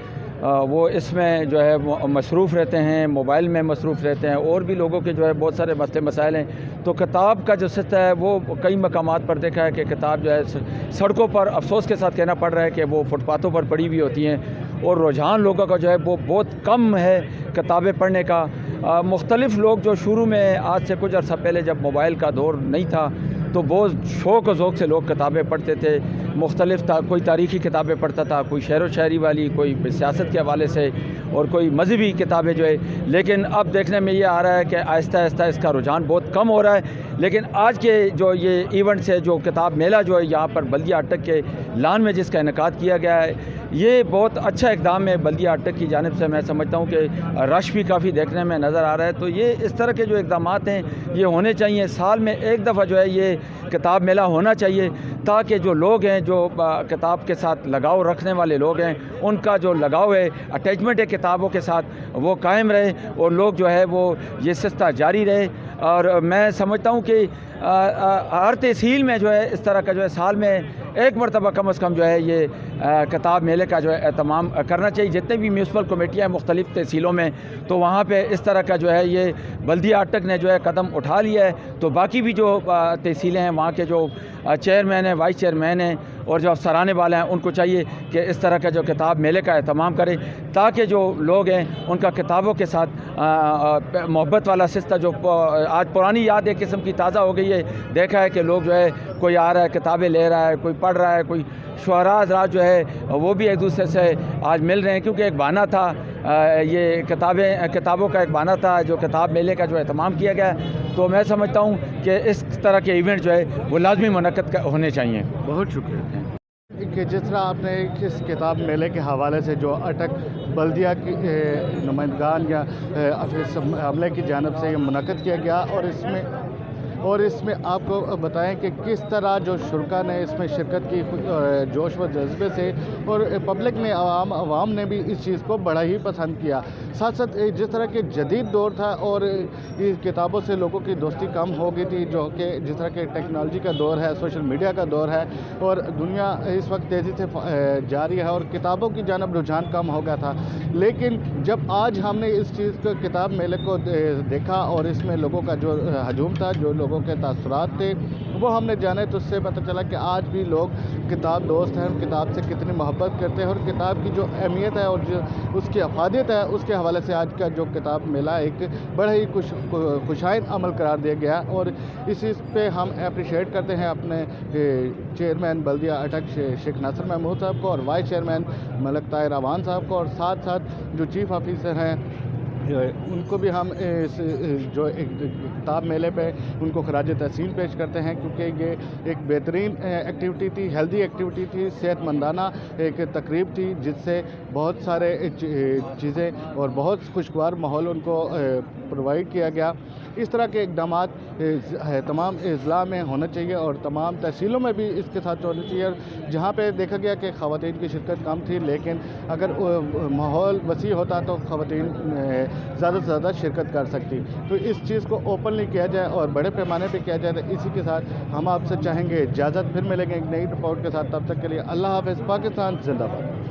वो इसमें जो है मसरूफ़ रहते हैं, मोबाइल में मसरूफ़ रहते हैं, और भी लोगों के जो है बहुत सारे मसले मसाइल हैं। तो किताब का जो सिलसिला है वो कई मकामात पर देखा है कि किताब जो है सड़कों पर अफसोस के साथ कहना पड़ रहा है कि वो फुटपाथों पर पड़ी हुई होती हैं, और रुझान लोगों का जो है वो बहुत कम है किताबें पढ़ने का। मुख्तलिफ़ लोग जो शुरू में आज से कुछ अर्सा पहले जब मोबाइल का दौर नहीं था तो बहुत शौक़ और ज़ौक़ से लोग किताबें पढ़ते थे। मुख्तलिफ़ था, कोई तारीख़ी किताबें पढ़ता था, कोई शेर व शायरी वाली, कोई सियासत के हवाले से, और कोई मजहबी किताबें जो है। लेकिन अब देखने में ये आ रहा है कि आहिस्ता आहिस्ता इसका रुझान बहुत कम हो रहा है। लेकिन आज के जो ये इवेंट है, जो किताब मेला जो है यहाँ पर बल्दिया अटक के लान में जिसका इनेकाद किया गया है, ये बहुत अच्छा इक़दाम है बल्दिया अटक की जानिब से। मैं समझता हूँ कि रश भी काफ़ी देखने में नज़र आ रहा है। तो ये इस तरह के जो इक़दाम हैं ये होने चाहिए। साल में एक दफ़ा जो है ये किताब मेला होना चाहिए, ताकि जो लोग हैं, जो किताब के साथ लगाव रखने वाले लोग हैं, उनका जो लगाव है, अटैचमेंट है किताबों के साथ, वो कायम रहे और लोग जो है वो ये सिलसिला जारी रहे। और मैं समझता हूँ कि हर तहसील में जो है इस तरह का जो है साल में एक मरतबा कम अज़ कम जो है ये किताब मेले का जो है एहतमाम करना चाहिए। जितने भी म्यूनसिपल कमेटियाँ हैं मुख्तलिफ़ तहसीलों में, तो वहाँ पे इस तरह का जो है ये बल्दिया अटक ने जो है कदम उठा लिया है। तो बाकी भी जो तहसीलें हैं, वहाँ के जो चेयरमैन हैं, वाइस चेयरमैन हैं और जो अफसराने वाले हैं, उनको चाहिए कि इस तरह का जो किताब मेले का एहतमाम करें, ताकि जो लोग हैं उनका किताबों के साथ मोहब्बत वाला सिलसिला जो आज पुरानी याद एक किस्म की ताज़ा हो गई है। देखा है कि लोग जो है कोई आ रहा है किताबें ले रहा है, कोई पढ़ रहा है, कोई शुअरा हज़रात जो है वो भी एक दूसरे से आज मिल रहे हैं, क्योंकि एक बहाना था, ये किताबों का एक बहाना था जो किताब मेले का जो एहतमाम किया गया। तो मैं समझता हूँ कि इस तरह के इवेंट जो है वो लाजमी मुनक़्क़द होने चाहिए। बहुत शुक्रिया। कि जिस तरह आपने इस किताब मेले के हवाले से जो अटक बल्दिया की नुमाइंदगान या अमले की जानब से ये मुनक़्क़द किया गया और इसमें आपको बताएं कि किस तरह जो शुरा ने इसमें शिरकत की जोश व जज्बे से, और पब्लिक ने आवाम ने भी इस चीज़ को बड़ा ही पसंद किया। साथ साथ जिस तरह के जदीद दौर था और इस किताबों से लोगों की दोस्ती कम हो गई थी, जो कि जिस तरह के टेक्नोलॉजी का दौर है, सोशल मीडिया का दौर है और दुनिया इस वक्त तेज़ी से जा रही है और किताबों की जानब रुझान कम हो गया था। लेकिन जब आज हमने इस चीज़ को किताब मेले को देखा और इसमें लोगों का जो हजूम था, जो लोगों के तासुरात थे, वो हमने जाने तो उससे पता चला कि आज भी लोग किताब दोस्त हैं, किताब से कितनी मोहब्बत करते हैं और किताब की जो अहमियत है और जो उसकी अफादियत है, उसके हवाले से आज का जो किताब मेला एक बड़ा ही खुशाइन अमल करार दिया गया। और इस पे हम अप्रिशिएट करते हैं अपने चेयरमैन बल्दिया अटक शेख नासिर महमूद साहब को और वाइस चेयरमैन मलक ताहिर अवान साहब को, और साथ साथ जो चीफ़ ऑफिसर हैं उनको भी हम इस जो एक किताब मेले पे उनको खराज तहसीन पेश करते हैं, क्योंकि ये एक बेहतरीन एक्टिविटी थी, हेल्दी एक्टिविटी थी, सेहतमंदाना एक तकरीब थी, जिससे बहुत सारे चीज़ें और बहुत खुशगवार माहौल उनको प्रोवाइड किया गया। इस तरह के इकदाम तमाम अज़ला में होना चाहिए और तमाम तहसीलों में भी इसके साथ होना चाहिए। जहाँ पे देखा गया कि ख़वातीन की शिरकत कम थी, लेकिन अगर माहौल वसी होता तो ख़वातीन ज़्यादा से ज़्यादा शिरकत कर सकती। तो इस चीज़ को ओपनली किया जाए और बड़े पैमाने पे किया जाए। तो इसी के साथ हम आपसे चाहेंगे इजाज़त, फिर मिलेंगे एक नई रिपोर्ट के साथ। तब तक के लिए अल्लाह हाफ़िज़। पाकिस्तान जिंदाबाद।